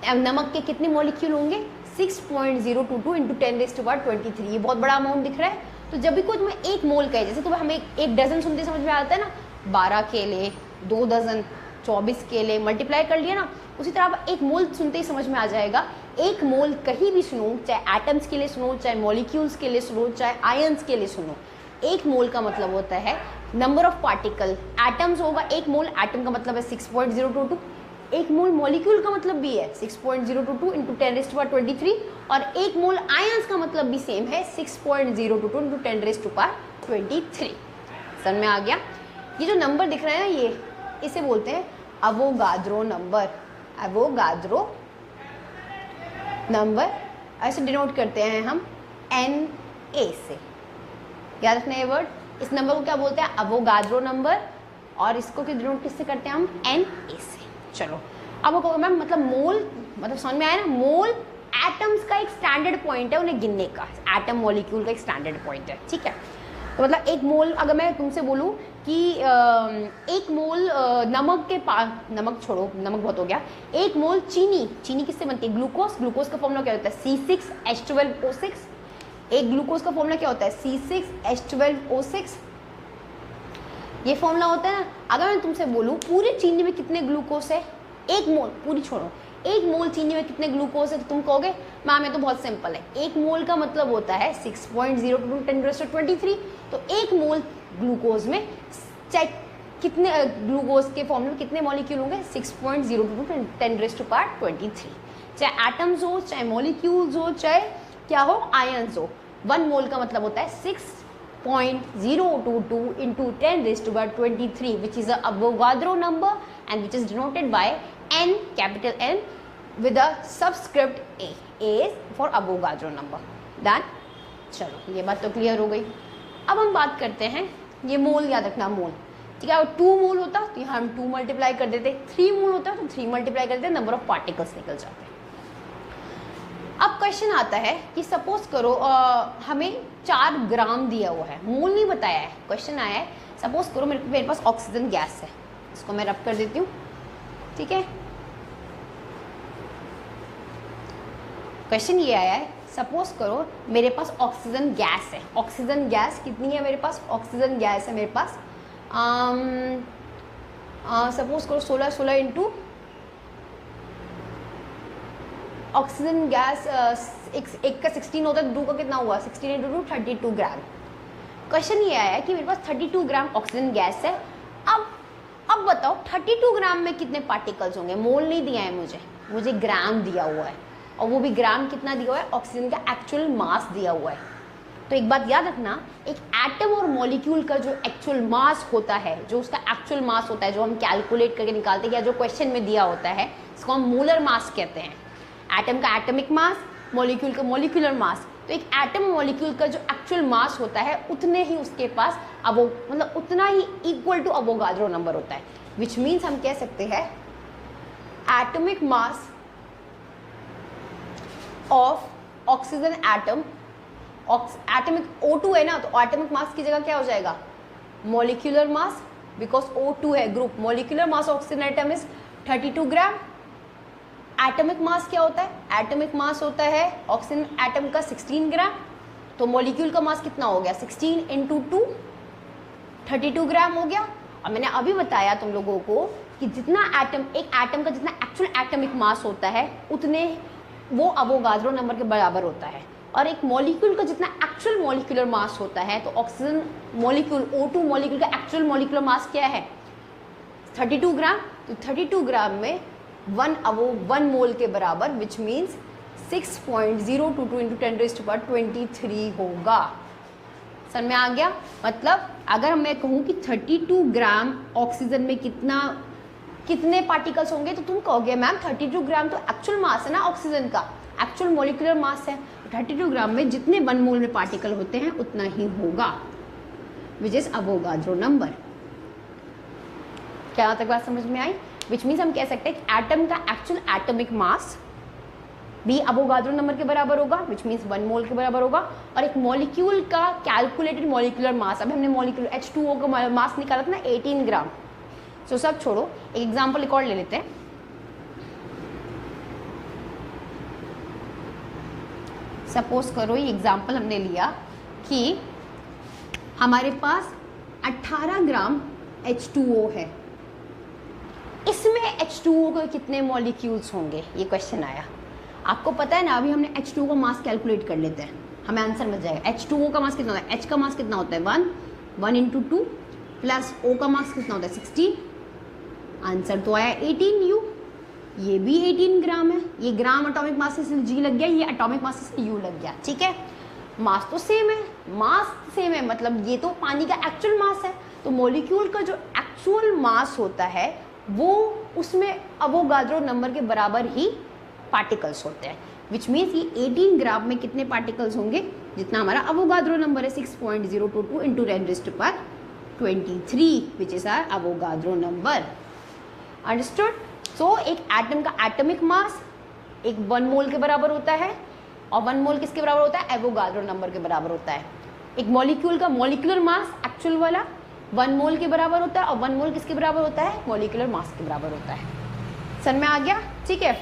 नमक के कितने मॉलिक्यूल होंगे, 6.022 इंटू 10⁻23। ये बहुत बड़ा अमाउंट दिख रहा है। तो जब भी कोई तुम्हें 1 मोल कहे, जैसे तुम्हें हमें 1 डजन सुनते समझ में आता है ना, 12 केले, 2 डजन, 24 केले, मल्टीप्लाई कर लिया ना, उसी तरह आप 1 मोल सुनते ही समझ में आ जाएगा। 1 मोल कहीं भी सुनो, चाहे एटम्स के लिए सुनो, चाहे मॉलिक्यूल्स के लिए सुनो, चाहे आयंस के लिए सुनो, 1 मोल का मतलब होता है नंबर ऑफ पार्टिकल। एटम्स होगा 1 मोल, एटम का मतलब है 6.022। 1 मोल मॉलिक्यूल का मतलब भी है 6.022 इंटू 10⁻23 और 1 मोल आयंस का मतलब भी सेम है 6.022 इंटू 10⁻23। समझ में आ गया। ये जो नंबर दिख रहा है ना, ये इसे बोलते हैं अवोगाद्रो नंबर। अवोगाद्रो नंबर ऐसे डिनोट करते हैं हम Na से। याद रखना ये वर्ड। इस नंबर को क्या बोलते हैं, अवोगाद्रो नंबर, और इसको डिनोट किससे करते हैं हम, Na से। चलो अब वो कहोगे मैम मतलब मोल, मतलब समझ में आया ना, मोल एटम्स का एक स्टैंडर्ड पॉइंट है उन्हें गिनने का, एटम मॉलिक्यूल का एक स्टैंडर्ड पॉइंट है, ठीक है। तो मतलब एक मोल, अगर मैं तुमसे बोलूँ कि एक मोल नमक के नमक छोड़ो, नमक बहुत हो गया, एक मोल चीनी किससे बनती है? ग्लूकोज का फॉर्मूला क्या होता है? C6H12O6। एक ग्लूकोज का फॉर्मूला क्या होता है? C6H12O6। ये फॉर्मूला होता है ना। अगर मैं तुमसे बोलूँ पूरे चीनी में कितने ग्लूकोज है, एक मोल, पूरी छोड़ो, एक मोल चीनी में कितने ग्लूकोज है, तो तुम कहोगे मैम ये तो बहुत सिंपल है, एक मोल का मतलब होता है 6.02 10⁻23। तो एक मोल ग्लूकोज में चेक कितने ग्लूकोज के फॉर्म में कितने मॉलिक्यूल होंगे? 6.02 10⁻23। चाहे एटम्स हो, चाहे मॉलिक्यूल्स हो, चाहे क्या हो, आयंस हो। 1 मोल का मतलब होता है 6.022 into 10⁻23, which is a Avogadro number and which is denoted by N, capital N, with a subscript A. A is for Avogadro number. Done? चलो ये बात तो क्लियर हो गई। अब हम बात करते हैं, ये मोल याद रखना, मोल, ठीक है। 2 मोल होता तो यहाँ हम 2 मल्टीप्लाई कर देते, 3 मोल होता तो 3 मल्टीप्लाई कर देते, नंबर ऑफ पार्टिकल्स निकल जाते। अब क्वेश्चन आता है कि सपोज करो हमें 4 ग्राम दिया हुआ है, मोल नहीं बताया है, क्वेश्चन आया है सपोज करो मेरे पास ऑक्सीजन गैस है, इसको मैं रब कर देती हूँ, ठीक है। क्वेश्चन ये आया है, सपोज करो मेरे पास ऑक्सीजन गैस है, ऑक्सीजन गैस कितनी है मेरे पास? ऑक्सीजन गैस है मेरे पास सपोज करो 16 इंटू ऑक्सीजन गैस एक का 16 होता है, 2 का कितना हुआ? 16 इंटू 2 32 ग्राम। क्वेश्चन ये आया है कि मेरे पास 32 ग्राम ऑक्सीजन गैस है। अब बताओ 32 ग्राम में कितने पार्टिकल्स होंगे? मोल नहीं दिया है मुझे ग्राम दिया हुआ है, और वो भी ग्राम कितना दिया हुआ है? ऑक्सीजन का एक्चुअल मास दिया हुआ है। तो एक बात याद रखना, एक एटम और मॉलिक्यूल का जो एक्चुअल मास होता है, जो उसका एक्चुअल मास होता है, जो हम कैलकुलेट करके निकालते हैं या जो क्वेश्चन में दिया होता है, इसको हम मोलर मास कहते हैं। एटम का एटॉमिक मास, मॉलिक्यूल का मॉलिक्यूलर मास। तो एक एटम मॉलिक्यूल का जो एक्चुअल मास होता है उतने ही उसके पास मतलब उतना ही इक्वल टू अवोगाद्रो नंबर होता है, विच मीन्स हम कह सकते हैं atomic mass of oxygen atom, atomic O2 है ना, तो एटॉमिक मास की जगह क्या हो जाएगा? मॉलिक्यूलर मास, बिकॉज O2 है group. Molecular mass oxygen atom is 32 gram. Atomic mass क्या होता है? एटॉमिक मास होता है ऑक्सीजन एटम का 16 ग्राम। तो मॉलिक्यूल का मास कितना हो गया? 16 इंटू 2 32 ग्राम हो गया। और मैंने अभी बताया तुम लोगों को कि जितना एटम, एक एटम का जितना एक्चुअल एटॉमिक मास होता है उतने वो अवोगाद्रो नंबर के बराबर होता है। और एक मॉलिक्यूल का जितना एक्चुअल मॉलिक्यूलर मास होता है, तो ऑक्सीजन मॉलिक्यूल O2 मॉलिक्यूल का एक्चुअल मॉलिक्यूलर मास क्या है? 32 ग्राम। तो 32 ग्राम में 1 मोल के बराबर, विच मीन्स 6.022 इंटू 10⁻23 होगा। समझ में आ गया? मतलब अगर मैं कहूँ कि 32 ग्राम ऑक्सीजन में कितने पार्टिकल्स होंगे, तो तुम कहोगे मैम 32 ग्राम तो एक्चुअल मास है ना ऑक्सीजन का, एक्चुअल मॉलिक्यूलर मास है। 32 ग्राम में जितने 1 मोल में पार्टिकल होते हैं उतना ही होगा, विच इज अवोगाद्रो नंबर। क्या तक बात समझ में आई? विच मीन्स हम कह सकते हैं कि एटम का एक्चुअल एटॉमिक मास भी अवोगाद्रो नंबर के बराबर होगा, विच मीन्स 1 मोल के बराबर होगा। और एक मॉलिक्यूल का कैलकुलेटेड मॉलिक्यूलर मास, अभी हमने मॉलिक्यूल H2O का मास निकाला था ना 18 ग्राम। तो सब छोड़ो, एक एग्जाम्पल एक और ले लेते हैं। सपोज करो ये एग्जाम्पल हमने लिया कि हमारे पास 18 ग्राम H2O है, इसमें H2O के कितने मॉलिक्यूल्स होंगे, ये क्वेश्चन आया। आपको पता है ना, अभी हमने H2O का मास कैलकुलेट कर लेते हैं, हमें आंसर मिल जाएगा। H2O का मास कितना होता है? H का मास कितना होता है? 1 इंटू 2 प्लस O का मास कितना होता है? 16। आंसर तो आया 18U। ये भी 18 ग्राम है। ये ग्राम एटॉमिक मास से G लग गया, ये एटॉमिक मास से U लग गया, ठीक है। मास तो सेम है, मास सेम है, मतलब ये तो पानी का एक्चुअल मास है। तो मॉलिक्यूल का जो एक्चुअल मास होता है वो उसमें अवोगाद्रो नंबर के बराबर ही पार्टिकल्स होते हैं, विच मीन्स ये 18 ग्राम में कितने पार्टिकल्स होंगे? जितना हमारा अवोगाद्रो नंबर है 6.022 into 10⁻23, which is our Avogadro number. Understood? So एक एटम का एटॉमिक मास एक 1 मोल के बराबर होता है, और 1 मोल किसके बराबर होता है? एवोगाड्रो नंबर के बराबर होता है। एक मॉलिक्यूल का मॉलिक्यूलर मास एक्चुअल वाला 1 मोल के बराबर होता है, और 1 मोल किसके बराबर होता है? मॉलिक्यूलर मास के बराबर होता है। समझ में आ गया? ठीक है,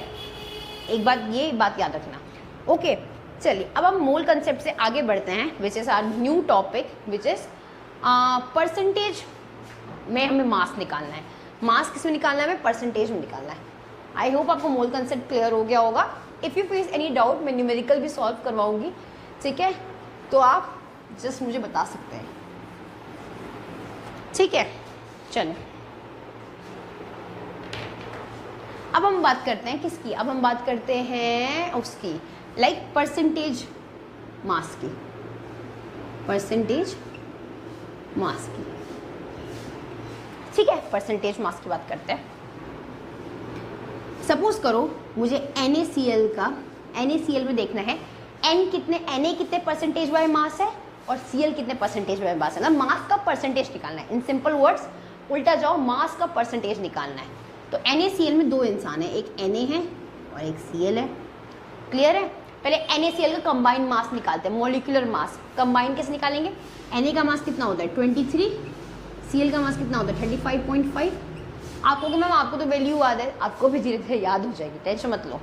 एक बात ये बात याद रखना। ओके, चलिए अब हम मोल कंसेप्ट से आगे बढ़ते हैं, which is our new topic, which is percentage में हमें मास निकालना है। मास किस में निकालना है? हमें परसेंटेज में निकालना है। आई होप आपको मोल कंसेप्ट क्लियर हो गया होगा। If you face any doubt, मैं न्यूमेरिकल भी सॉल्व करवाऊंगी, ठीक है? तो आप जस्ट मुझे बता सकते हैं, ठीक है? चलो अब हम बात करते हैं किसकी? अब हम बात करते हैं उसकी, लाइक परसेंटेज मास की, परसेंटेज मास की, ठीक है? परसेंटेज मास की बात करते हैं। सपोज करो मुझे NaCl का, NaCl में देखना है Na कितने परसेंटेज बाय मास है और Cl कितने परसेंटेज बाय मास है, ना मास का परसेंटेज निकालना है। इन सिंपल वर्ड्स उल्टा जाओ, मास का परसेंटेज निकालना है। तो NaCl में 2 इंसान है, एक Na है और एक Cl है। क्लियर है? पहले NaCl का कंबाइंड मास निकालते हैं, मॉलिक्यूलर मास। कंबाइंड कैसे निकालेंगे? Na का मास कितना होता है? 23, Cl का मास कितना होता है? 35.5। आपको कि मैम आपको तो वैल्यू याद है, आपको भी धीरे धीरे याद हो जाएगी, टेंशन मत लो।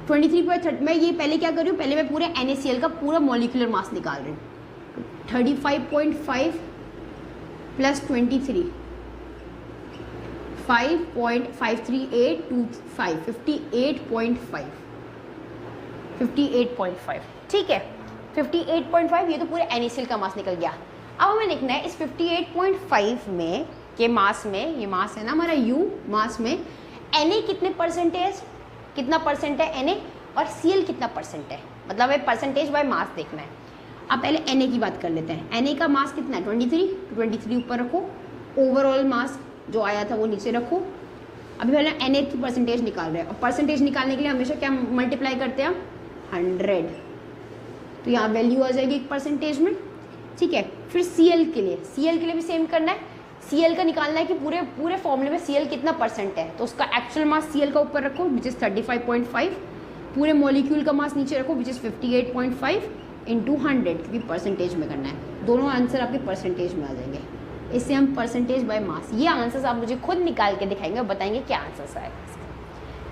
23.30 मैं ये पहले क्या कर रही हूँ? पहले मैं पूरे NaCl का पूरा मॉलिक्यूलर मास निकाल रही हूँ। 35.5 प्लस 23, 5.5382, 58.5, ठीक है? 58.5 ये तो पूरे NaCl का मास निकल गया। अब हमें लिखना है इस 58.5 में के मास में, ये मास है ना हमारा U, मास में Na कितना परसेंट है Na, और Cl कितना परसेंट है, मतलब हमें परसेंटेज बाय मास देखना है। अब पहले Na की बात कर लेते हैं। Na का मास कितना है? 23 ऊपर रखो, ओवरऑल मास जो आया था वो नीचे रखो। अभी पहले Na की परसेंटेज निकाल रहे हैं, और परसेंटेज निकालने के लिए हमेशा क्या मल्टीप्लाई करते हैं हम? 100। तो यहाँ वैल्यू आ जाएगी एक परसेंटेज में, ठीक है? फिर Cl के लिए भी सेम करना है। Cl का निकालना है कि पूरे फॉर्मूले में Cl कितना परसेंट है, तो उसका एक्चुअल मास Cl का ऊपर रखो, विच इज़ 35.5। पूरे मॉलिक्यूल का मास नीचे रखो, विच इज़ 58.5 इंटू 100, क्योंकि परसेंटेज में करना है। दोनों आंसर आपके परसेंटेज में आ जाएंगे। इससे हम परसेंटेज बाय मास, ये आंसर्स आप मुझे खुद निकाल के दिखाएंगे और बताएंगे क्या आंसर्स आएगा,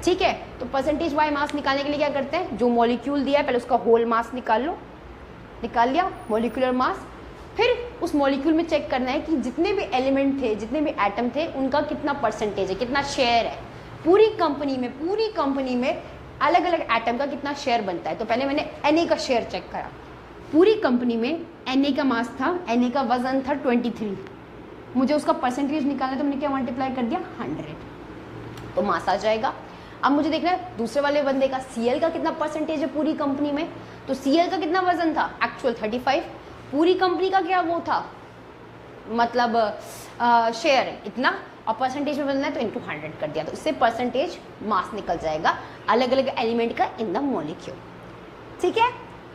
ठीक है? तो परसेंटेज बाय मास निकालने के लिए क्या करते हैं? जो मॉलिक्यूल दिया है पहले उसका होल मास निकाल लो, निकाल लिया मॉलिक्यूलर मास। फिर उस मॉलिक्यूल में चेक करना है कि जितने भी एलिमेंट थे, जितने भी एटम थे, उनका कितना परसेंटेज है, कितना शेयर है पूरी कंपनी में अलग अलग एटम का कितना शेयर बनता है। तो पहले मैंने Na का शेयर चेक करा। पूरी कंपनी में Na का मास था, Na का वजन था 23, मुझे उसका परसेंटेज निकालना है, तो मैंने क्या मल्टीप्लाई कर दिया? 100, तो मास आ जाएगा। अब मुझे देखना है दूसरे वाले बंदे का Cl का कितना परसेंटेज है पूरी कंपनी में। तो Cl का कितना वजन था? एक्चुअल 35, पूरी कंपनी का क्या वो था, मतलब शेयर इतना, और परसेंटेज में बनना है तो इंटू 100 कर दिया, तो इससे परसेंटेज मास निकल जाएगा अलग अलग एलिमेंट का इन द मॉलिक्यूल, ठीक है?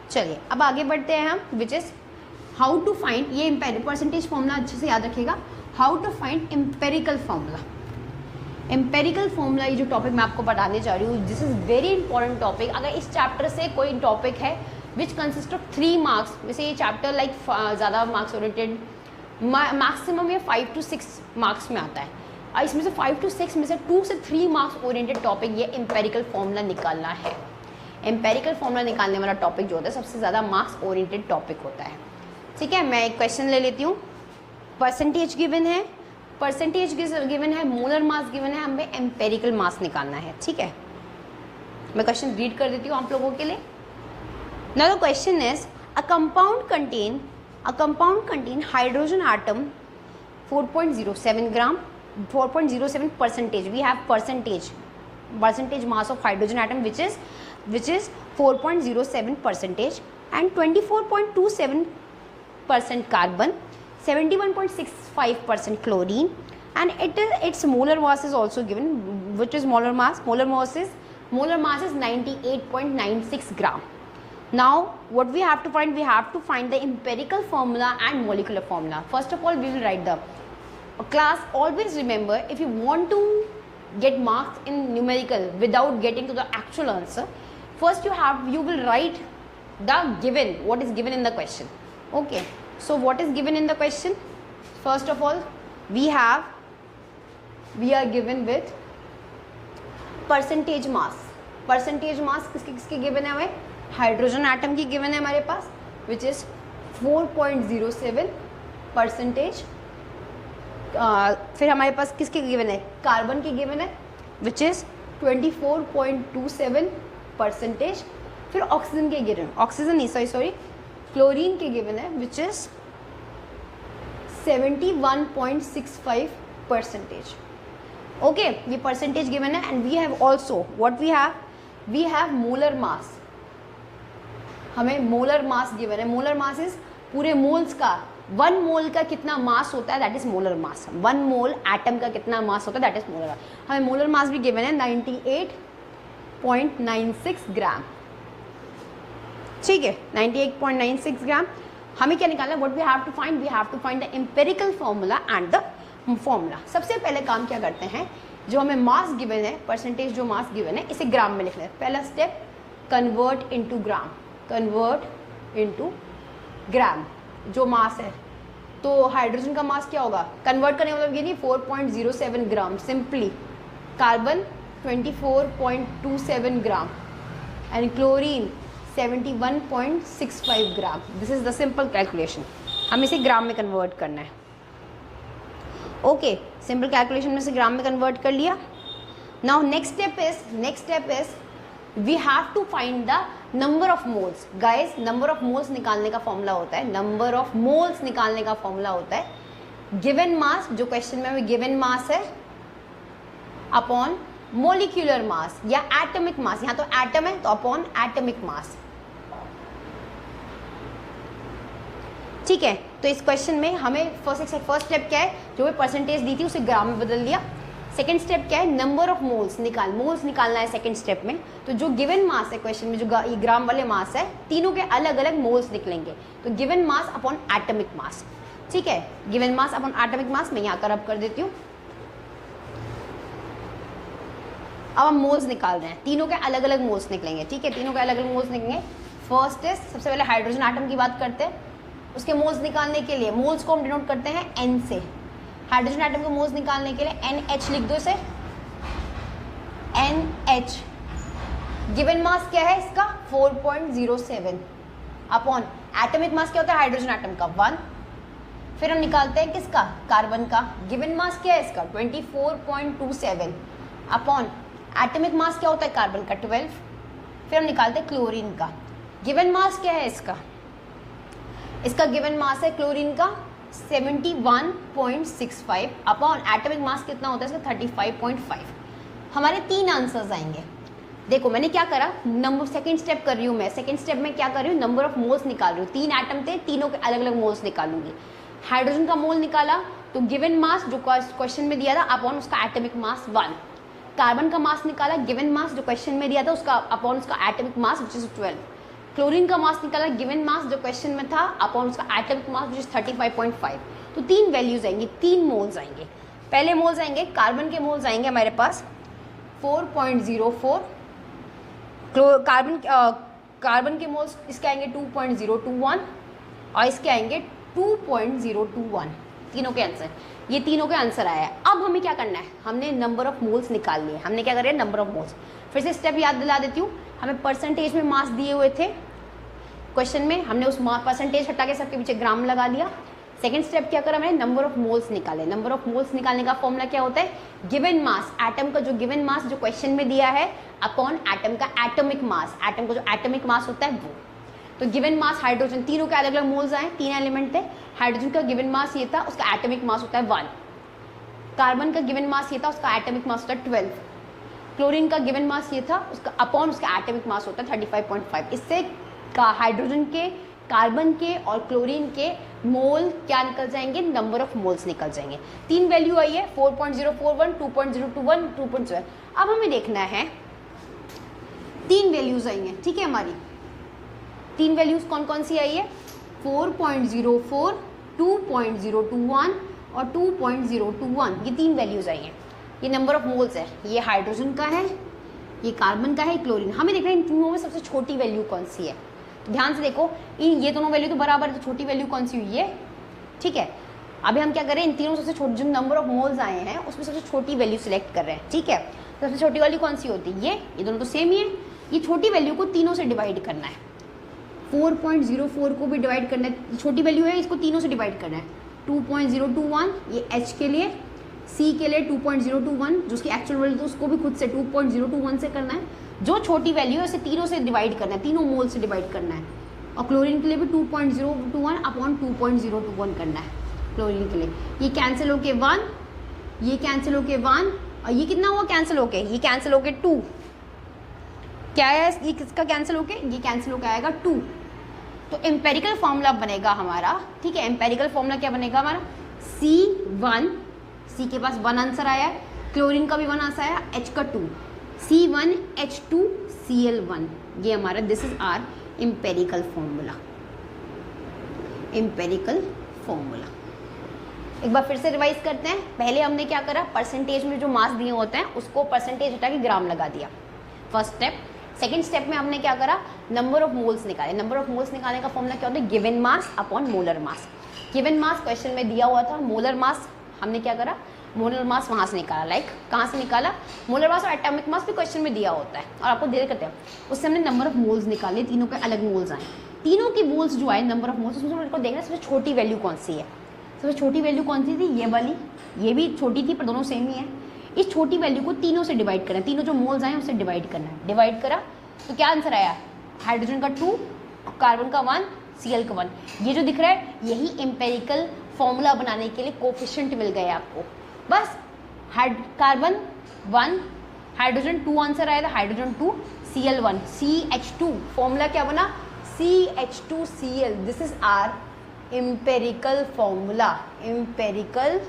चलिए अब आगे बढ़ते हैं हम, which is how to find, ये परसेंटेज फॉर्मूला अच्छे से याद रखिएगा, how to find empirical formula. Empirical formula ये जो टॉपिक मैं आपको बताने जा रही हूँ, this is very important topic. अगर इस चैप्टर से कोई टॉपिक है विच कंसिस्ट ऑफ 3 मार्क्स, वैसे ये चैप्टर लाइक ज़्यादा मार्क्स ओरिएंटेड, मैक्सिमम ये 5 to 6 मार्क्स में आता है, और इसमें से 5 to 6 में से 2 से 3 मार्क्स ओरिएंटेड टॉपिक ये एम्पेरिकल फॉर्मूला निकालना है। एम्पेरिकल फॉर्मूला निकालने वाला टॉपिक जो होता है सबसे ज़्यादा मार्क्स ओरिएंटेड टॉपिक होता है, ठीक है? मैं एक क्वेश्चन ले लेती हूँ। परसेंटेज गिवन है, मोलर मास गिवन है, हमें एम्पेरिकल मास निकालना है, ठीक है? मैं क्वेश्चन रीड कर देती हूँ आप लोगों के लिए। Now the question is, a compound contain hydrogen atom 4.07 gram, 4.07 percentage. We have percentage mass of hydrogen atom which is 4.07 percentage, and 24.27% carbon, 71.65% chlorine, and its molar mass is also given, which is molar mass. Molar mass is 98.96 gram. Now what we have to find? We have to find the empirical formula and molecular formula. First of all, we will write the class. Always remember, if you want to get marks in numerical without getting to the actual answer, first you will write the given, what is given in the question. Okay, so what is given in the question? First of all, we are given with percentage mass. Percentage mass किसके किसके गिवन है? हमें हाइड्रोजन एटम की गिवन है हमारे पास, विच इज 4.07%. फिर हमारे पास किसके गिवन है? कार्बन की गिवन है, विच इज 24.27%. फिर ऑक्सीजन के गिवन, ऑक्सीजन नहीं सॉरी क्लोरीन के गिवन है, विच इज 71.65%. ओके, ये परसेंटेज गिवन है. And we have also what we have molar mass. हमें मोलर मास गिवन है. मोलर मास इज पूरे मोल्स का, 1 मोल का कितना मास होता है, that is molar mass. 1 mole atom का कितना मास होता है, दैट इज मोलर मास. हमें मोलर मास भी गिवन है 98.96 ग्राम. ठीक है, 98.96 ग्राम. हमें क्या निकालना है? What we have to find the empirical formula and the formula. सबसे पहले काम क्या करते हैं, जो हमें मास गिवन है, परसेंटेज जो मास गिवन है, इसे ग्राम में लिख लें. पहला step, convert into gram. Convert into gram जो मास है. तो हाइड्रोजन का मास क्या होगा? कन्वर्ट करने का मतलब ये नहीं, 4.07 gram simply. Carbon 24.27 gram and chlorine 71.65 gram. This is the simple calculation. हम इसे ग्राम में कन्वर्ट करना है. ओके, सिंपल कैलकुलेशन में से ग्राम में कन्वर्ट कर लिया. Now next step is we have to find the number of moles. Guys, number of moles निकालने का फॉर्मूला होता है, नंबर ऑफ मोल्स निकालने का फॉर्मूला होता है गिवन मास, जो क्वेश्चन में हमें गिवन मास है, अपॉन मोलिक्यूलर मास या एटॉमिक मास. यहाँ तो एटम है तो अपॉन एटॉमिक मास. ठीक है, तो इस क्वेश्चन में हमें फर्स्ट स्टेप क्या है, जो भी परसेंटेज दी थी उसे ग्राम में बदल दिया. सेकंड स्टेप क्या है? नंबर ऑफ मोल्स निकालना है सेकंड स्टेप में. तो जो गिवन मास है क्वेश्चन में, जो ये ग्राम वाले मास है, तीनों के अलग अलग मोल्स निकलेंगे. तो given mass upon atomic mass. ठीक है, given mass upon atomic mass मैं यहाँ कर अब कर देती हूँ. अब हम मोल्स निकाल रहे हैं, तीनों के अलग अलग मोल्स निकलेंगे. ठीक है, तीनों के अलग अलग मोल्स निकलेंगे. फर्स्ट इज, सबसे पहले हाइड्रोजन एटम की बात करते हैं. उसके मोल्स निकालने के लिए, मोल्स को हम डिनोट करते हैं N से. हाइड्रोजन एटम के मोल्स निकालने के लिए NH लिख दो इसे, NH. गिवन मास क्या है इसका? 4.07 अपॉन एटॉमिक मास क्या होता है हाइड्रोजन एटम का? 1. फिर हम निकालते हैं किसका? कार्बन का. गिवन मास क्या है इसका? 24.27 अपॉन एटॉमिक मास क्या होता है कार्बन का? 12. फिर हम निकालते हैं क्लोरीन का. गिवन मास क्या है इसका? इसका गिवन मास है क्लोरीन का 71.65 अपॉन एटॉमिक मास कितना होता है इसका? 35.5. हमारे 3 आंसर्स आएंगे. देखो मैंने क्या करा, नंबर सेकंड स्टेप कर रही हूँ मैं. सेकंड स्टेप में क्या कर रही हूँ? नंबर ऑफ मोल्स निकाल रही हूँ. 3 एटम थे, तीनों के अलग अलग मोल्स निकालूंगी. हाइड्रोजन का मोल निकाला तो गिवन मास जो क्वेश्चन में दिया था अपॉन उसका एटॉमिक मास 1. कार्बन का मास निकाला, गिवन मास जो क्वेश्चन में दिया था उसका अपॉन उसका atomic mass which is 12. Chlorine का मास निकाला, गिवन मास जो क्वेश्चन में था अपॉन उसका एटॉमिक मास विच इज 35.5. तो 3 वैल्यूज आएंगी, 3 मोल्स आएंगे. पहले मोल्स आएंगे, कार्बन के मोल्स आएंगे हमारे पास 4.04. कार्बन के मोल्स इसके आएंगे 2.021 और इसके आएंगे 2.021. तीनों के आंसर, ये तीनों के आंसर आया है. अब हमें क्या करना है? हमने नंबर ऑफ मोल्स निकाल लिए. हमने क्या कर रहे हैं? Number of moles. फिर से स्टेप याद दिला देती हूँ. हमें परसेंटेज में मास दिए हुए थे क्वेश्चन में, हमने उस परसेंटेज हटा के सबके पीछे ग्राम लगा दिया. सेकंड स्टेप क्या करा मैंने? नंबर ऑफ मोल्स निकाले. नंबर ऑफ मोल्स निकालने का फॉर्मूला क्या होता है? गिवन मास, एटम का जो गिवन मास जो क्वेश्चन में दिया है अपॉन एटम का एटॉमिक मास. एटम का जो एटॉमिक मास होता है वो. तो गिवन मास हाइड्रोजन, तीनों के अलग अलग मोल्स आए, 3 एलिमेंट थे. हाइड्रोजन का गिवन मास ये था, उसका एटॉमिक मास होता है 1. कार्बन का गिवन मास ये था, उसका एटॉमिक मास होता है 12. क्लोरीन का गिवन मास ये था, उसका अपॉन उसका एटॉमिक मास होता है 35.5. इससे का हाइड्रोजन के, कार्बन के और क्लोरीन के मोल क्या निकल जाएंगे? नंबर ऑफ मोल्स निकल जाएंगे. 3 वैल्यू आई है, 4.041, 2.021, 2.0. अब हमें देखना है 3 वैल्यूज आई हैं. ठीक है, हमारी 3 वैल्यूज कौन कौन सी आई है? 4.04, 2.021 और 2.021. ये 3 वैल्यूज आई हैं. ये नंबर ऑफ मोल्स है. ये हाइड्रोजन का है, ये कार्बन का है, क्लोरीन। हमें देखना है इन तीनों में सबसे छोटी वैल्यू कौन सी है। तो ध्यान से देखो, इन ये दोनों वैल्यू तो बराबर है, तो छोटी वैल्यू कौन सी हुई है, ठीक है। अभी हम क्या करें, इन तीनों सबसे छोटे जो नंबर ऑफ मोल्स आए हैं उसमें सबसे छोटी वैल्यू सिलेक्ट कर रहे हैं, ठीक है। तो सबसे छोटी वाली कौन सी होती है, ये दोनों तो सेम ही है। ये छोटी वैल्यू को तीनों से डिवाइड करना है, 4.04 को भी डिवाइड करना है, छोटी वैल्यू है, इसको तीनों से डिवाइड करना है। 2.021 ये H के लिए, C के लिए 2.021, जो उसकी एक्चुअल वैल्यू तो उसको भी खुद से 2.021 से करना है। जो छोटी वैल्यू है उसे तीनों से डिवाइड करना है, तीनों मोल से डिवाइड करना है। और क्लोरीन के लिए भी 2.021 अपॉन 2.021 करना है क्लोरीन के लिए। ये कैंसिल होके 1, ये कैंसिल होके 1, और ये कितना हुआ कैंसिल होके, ये कैंसिल होके 2। क्या है ये किसका कैंसिल होके, ये कैंसिल होके आएगा 2। तो एम्पेरिकल फॉर्मूला बनेगा हमारा, ठीक है। एम्पेरिकल फॉर्मूला क्या बनेगा हमारा, C1, C के पास 1 आंसर आया है, क्लोरीन का भी 1 आंसर आया, H का 2, C1H2Cl1। ये हमारा this is our empirical formula. Empirical formula एक बार फिर से रिवाइज करते हैं। पहले हमने क्या करा, परसेंटेज में जो मास दिए होते हैं उसको परसेंटेज हटा के ग्राम लगा दिया, फर्स्ट स्टेप। सेकंड स्टेप में हमने क्या करा, नंबर ऑफ मोल्स निकाले। नंबर ऑफ मोल्स निकालने का फॉर्मूला क्या होता है, given mass upon molar mass. Given mass question में दिया हुआ था, मोलर मास हमने क्या करा, मोलर मास वहाँ से निकाला। लाइक कहाँ से निकाला, मोलर मास और एटॉमिक मास भी क्वेश्चन में दिया होता है और आपको दे करते हैं। उससे हमने नंबर ऑफ मोल्स निकाले, तीनों के अलग मोल्स आए। तीनों की मोल्स जो आए नंबर ऑफ मोल्स, उसमें उनको देखना सबसे छोटी वैल्यू कौन सी है। सबसे छोटी वैल्यू कौन सी थी, ये वाली। ये भी छोटी थी पर दोनों सेम ही है। इस छोटी वैल्यू को तीनों से डिवाइड करना है, तीनों जो मोल्स आए उससे डिवाइड करना है। डिवाइड करा तो क्या आंसर आया, हाइड्रोजन का 2, कार्बन का 1, Cl का 1। ये जो दिख रहा है यही एम्पेरिकल फॉर्मूला बनाने के लिए कोफिशिएंट मिल गया आपको। बस कार्बन 1, हाइड्रोजन 2 आंसर आया था, हाइड्रोजन 2, Cl1, CH2 फॉर्मूला क्या बना, CH2Cl। This is our empirical formula. Empirical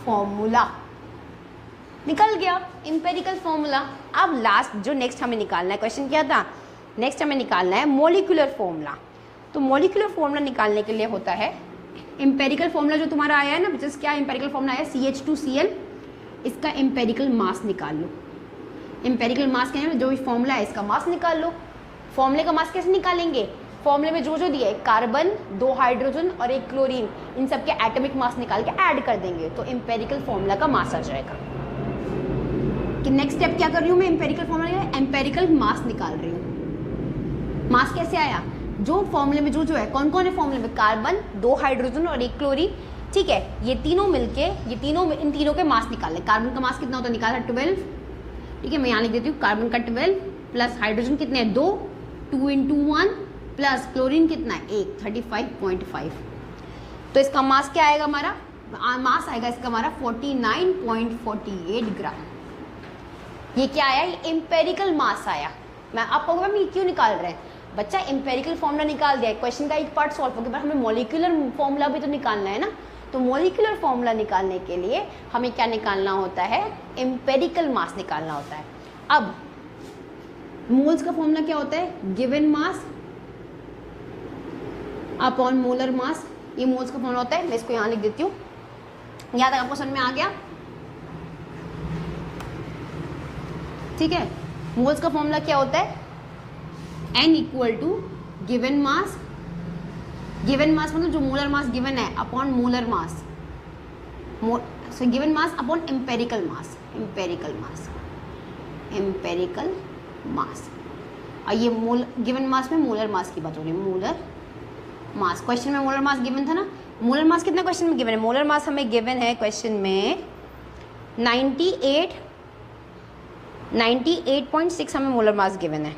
formula निकल गया, एम्पेरिकल फॉर्मूला। अब लास्ट जो नेक्स्ट हमें निकालना है, क्वेश्चन क्या था, नेक्स्ट हमें निकालना है मॉलिक्यूलर फॉर्मूला। तो मॉलिक्यूलर फॉर्मूला निकालने के लिए होता है एम्पेरिकल फॉर्मूला जो तुम्हारा आया है ना, विच इज क्या एम्पेरिकल फॉर्मूला आया, CH2Cl। इसका एम्पेरिकल मास निकाल लो। एम्पेरिकल मास क्या है, जो भी फॉर्मूला है इसका मास निकाल लो। फॉर्मूले का मास कैसे निकालेंगे, फॉर्मूले में जो जो दिया है, कार्बन, 2 हाइड्रोजन और 1 क्लोरीन, इन सब के एटॉमिक मास निकाल के ऐड कर देंगे तो एम्पेरिकल फॉर्मूला का मास आ जाएगा। कि नेक्स्ट स्टेप क्या कर रही हूँ मैं, एम्पेरिकल फॉर्मूला, एम्पेरिकल मास निकाल रही हूँ। मास कैसे आया, जो फॉर्मूले में जो है, कौन कौन है फॉर्मूले में, कार्बन, 2 हाइड्रोजन और 1 क्लोरीन, ठीक है। ये तीनों मिलके, ये तीनों, इन तीनों के मास निकाले। कार्बन का मास कितना होता है, निकाला 12, ठीक है। मैं यहाँ लिख देती हूँ, कार्बन का 12 प्लस हाइड्रोजन कितने हैं 2, 2 × 1 प्लस क्लोरीन कितना है 1, 35.5। तो इसका मास क्या आएगा हमारा, मास आएगा इसका हमारा 49.48 ग्राम। ये क्या आया, ये एम्पेरिकल मास आया। मैं आप कहोगे मैम ये क्यों निकाल रहे हैं, बच्चा एम्पेरिकल फॉर्मूला निकाल दिया, क्वेश्चन का एक पार्ट सॉल्व हो गया, पर हमें मॉलिक्यूलर फॉर्मूला भी तो निकालना है ना। तो मॉलिक्यूलर फॉर्मूला निकालने के लिए हमें क्या निकालना होता है, एम्पेरिकल मास निकालना होता है। अब मोल्स का फॉर्मूला क्या होता है, given mass upon molar mass. ये मोल्स का फॉर्मूला होता है, मैं इसको यहाँ लिख देती हूँ। यहाँ तक आपको समझ में आ गया, ठीक है। मोल्स का फॉर्मूला क्या होता है, N = given mass. Given mass मतलब जो मोलर मास गिवन है upon molar mass, so given mass upon empirical मास। एम्पेरिकल मास, एम्पेरिकल मास। और ये गिवन मास में मोलर मास की बात हो रही है, मोलर मास। क्वेश्चन में मोलर मास गिवन था ना, मोलर मास कितना क्वेश्चन में गिवन है, मोलर मास हमें गिवन है क्वेश्चन में 98.6 हमें मोलर मास गिवन है।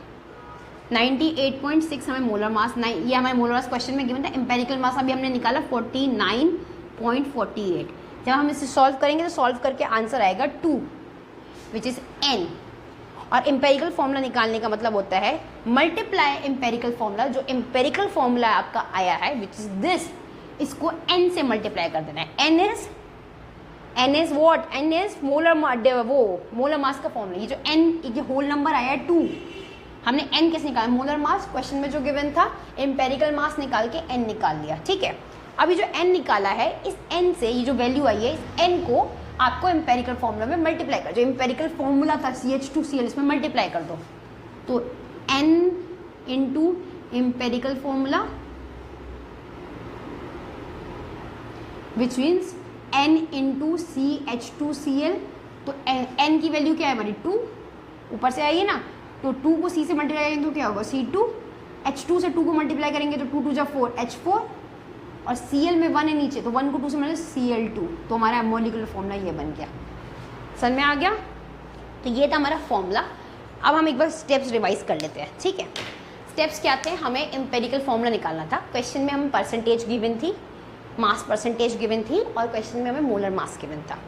98.6 हमें मोलर मास, ये हमारे मोलर मास क्वेश्चन में गिवन था। एम्पेरिकल मास अभी हमने निकाला 49.48। जब हम इसे सॉल्व करेंगे तो सॉल्व करके आंसर आएगा 2 विच इज़ N। और एम्पेरिकल फॉर्मूला निकालने का मतलब होता है मल्टीप्लाई एम्पेरिकल फॉर्मूला। जो एम्पेरिकल फॉर्मूला आपका आया है विच इज दिस, इसको n से मल्टीप्लाई कर देना है। n is what, n is molar मास का फॉर्मूला। ये जो n ये होल नंबर आया है 2, हमने n कैसे निकाला, मोलर मास क्वेश्चन में जो गिवन था, एम्पेरिकल मास निकाल के n निकाल लिया, ठीक है। अभी जो n निकाला है, इस n से ये जो वैल्यू आई है, इस n को आपको एम्पेरिकल फॉर्मूला में मल्टीप्लाई कर, जो एम्पेरिकल फॉर्मूला था CH2Cl इसमें मल्टीप्लाई कर दो, तो N into empirical formula which means N into CH2Cl, तो N की वैल्यू क्या है हमारी 2, ऊपर से आई है ना, तो 2 को C से मल्टीप्लाई करेंगे तो क्या होगा C2, H2 से 2 को मल्टीप्लाई करेंगे तो 2 2 जा 4 H4, और Cl में 1 है नीचे, तो 1 को 2 से मल्टीप्लाई Cl2, तो हमारा मॉलिक्यूलर फॉर्मूला ये बन गया। समझ में आ गया? तो ये था हमारा फॉर्मूला। अब हम एक बार स्टेप्स रिवाइज कर लेते हैं, ठीक है। स्टेप्स क्या थे, हमें एम्पेरिकल फॉर्मूला निकालना था। क्वेश्चन में हमें परसेंटेज गिवन थी, मास परसेंटेज गिवन थी, और क्वेश्चन में हमें मोलर मास गिवन था।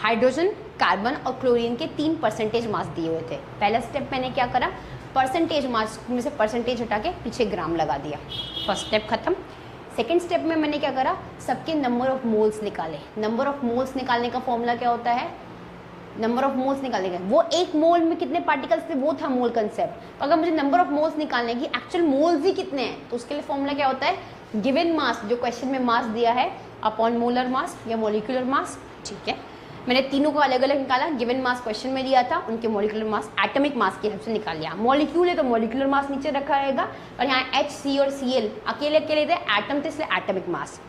हाइड्रोजन, कार्बन और क्लोरीन के 3 परसेंटेज मास दिए हुए थे। पहला स्टेप मैंने क्या करा, परसेंटेज मास में से परसेंटेज हटा के पीछे ग्राम लगा दिया, फर्स्ट स्टेप खत्म। सेकेंड स्टेप में मैंने क्या करा, सबके नंबर ऑफ मोल्स निकाले। नंबर ऑफ मोल्स निकालने का फॉर्मूला क्या होता है, नंबर ऑफ मोल्स निकालने का, वो एक मोल में कितने पार्टिकल्स थे वो था मोल कंसेप्ट। तो अगर मुझे नंबर ऑफ मोल्स निकालने की एक्चुअल मोल्स ही कितने हैं, तो उसके लिए फॉर्मूला क्या होता है, गिवन मास, जो क्वेश्चन में मास दिया है, अपॉन मोलर मास या मोलिकुलर मास, ठीक है। मैंने तीनों को अलग अलग निकाला, गिवन मास क्वेश्चन में दिया था, उनके मोलिकुलर मास एटॉमिक मास के हिसाब से निकाल लिया। मॉलिक्यूल है तो मोलिकुलर मास नीचे रखा रहेगा, और यहाँ H, C और Cl अकेले अकेले थे, एटम थे, इसलिए एटॉमिक मास।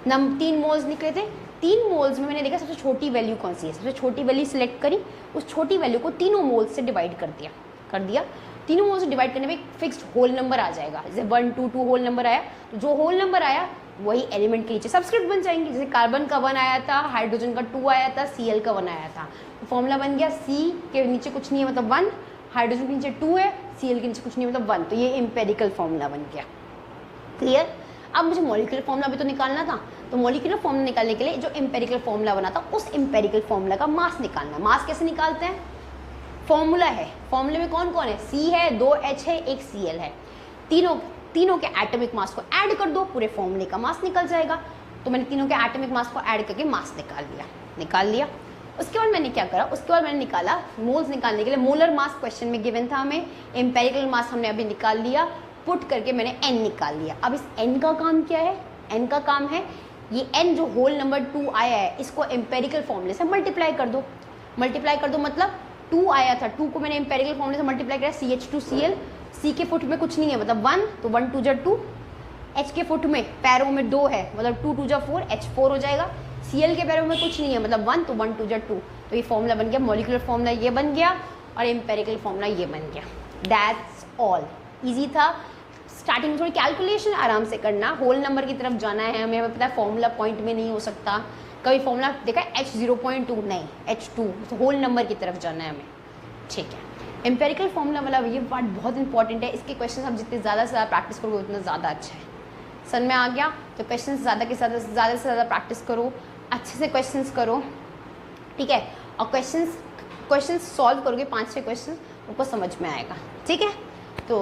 3 मोल्स निकले थे। 3 मोल्स में मैंने देखा सबसे छोटी वैल्यू कौन सी है, सबसे छोटी वैल्यू सिलेक्ट करी, उस छोटी वैल्यू को तीनों मोल्स से डिवाइड कर दिया। तीनों मोल्स से डिवाइड करने में एक फिक्स्ड होल नंबर आ जाएगा, जैसे 1 2 2 होल नंबर आया, तो जो होल नंबर आया वही एलिमेंट के नीचे सबस्क्रिप्ट बन जाएंगे। जैसे कार्बन का 1 आया था, हाइड्रोजन का 2 आया था, Cl का 1 आया था, तो फॉर्मूला बन गया C के नीचे कुछ नहीं है मतलब 1, हाइड्रोजन के नीचे 2 है, Cl के नीचे कुछ नहीं है मतलब 1, तो ये एम्पेरिकल फॉर्मूला बन गया। क्लियर? अब मुझे मॉलिक्यूलर फॉर्मूला भी तो निकालना था, तो मॉलिक्यूलर फॉर्मूला निकालने के लिए जो एम्पेरिकल फॉर्मूला बना था उस एम्पेरिकल फॉर्मूला का मास निकालना है। मास कैसे निकालते हैं, फॉर्मूला है, फॉर्मूले में कौन कौन है, C है, 2 H है, 1 Cl है, तीनों के एटॉमिक मास को ऐड कर दो, पूरे फॉर्मूले का मास निकल जाएगा। तो मैंने तीनों के एटॉमिक मास को ऐड करके मास निकाल लिया। उसके बाद मैंने क्या करा, उसके बाद मैंने निकाला मोल्स निकालने के लिए, मोलर मास क्वेश्चन में गिवन था हमें, एम्पेरिकल मास हमने अभी निकाल लिया, पुट करके मैंने N निकाल लिया। अब इस N का काम क्या है, N का काम है ये N जो होल नंबर 2 आया है, इसको एम्पेरिकल फॉर्मूले से मल्टीप्लाई कर दो। मतलब 2 आया था, 2 को मैंने एम्पेरिकल फॉर्मूले से मल्टीप्लाई किया, CH2Cl, C के फुट में कुछ नहीं है मतलब 1, तो 1 2 जा 2, H के फुट में पैरों में 2 है मतलब 2 2 जा 4, H4 हो जाएगा। Cl के पैरों में कुछ नहीं है मतलब 1, तो 1 2 जा 2, तो ये फॉर्मूला बन गया, मॉलिक्यूलर फॉर्मूला ये बन गया और एम्पेरिकल फॉर्मूला ये बन गया। दैट्स ऑल, ईजी था। स्टार्टिंग में थोड़ी कैलकुलेशन आराम से करना, होल नंबर की तरफ जाना है हमें पता है, फॉर्मूला पॉइंट में नहीं हो सकता। कभी फॉर्मूला देखा H0.2 नहीं, H2, तो होल नंबर की तरफ जाना है हमें, ठीक है। एम्पेरिकल फॉर्मूला वाला ये पार्ट बहुत इंपॉर्टेंट है, इसके क्वेश्चन आप जितने ज़्यादा से ज़्यादा प्रैक्टिस करोगे उतना ज़्यादा अच्छा है। समझ में आ गया? तो क्वेश्चन ज़्यादा से ज़्यादा प्रैक्टिस करो, अच्छे से क्वेश्चंस करो, ठीक है। और क्वेश्चंस सॉल्व करोगे 5-6 क्वेश्चन, आपको समझ में आएगा, ठीक है। तो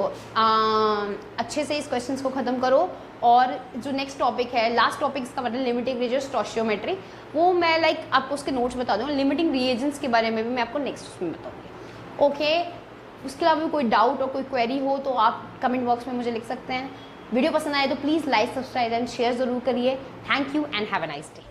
अच्छे से इस क्वेश्चंस को ख़त्म करो। और जो नेक्स्ट टॉपिक है, लास्ट टॉपिक इसका मतलब लिमिटिंग रिएजेंट्स, स्टोइचियोमेट्री, वो मैं आपको उसके नोट्स बता दूँगा। लिमिटिंग रिएजेंट्स के बारे में भी मैं आपको नेक्स्ट उसमें बताऊँगी, ओके। उसके अलावा कोई डाउट और कोई क्वेरी हो तो आप कमेंट बॉक्स में मुझे लिख सकते हैं। वीडियो पसंद आए तो please like, subscribe and share ज़रूर करिए। Thank you and have a nice day.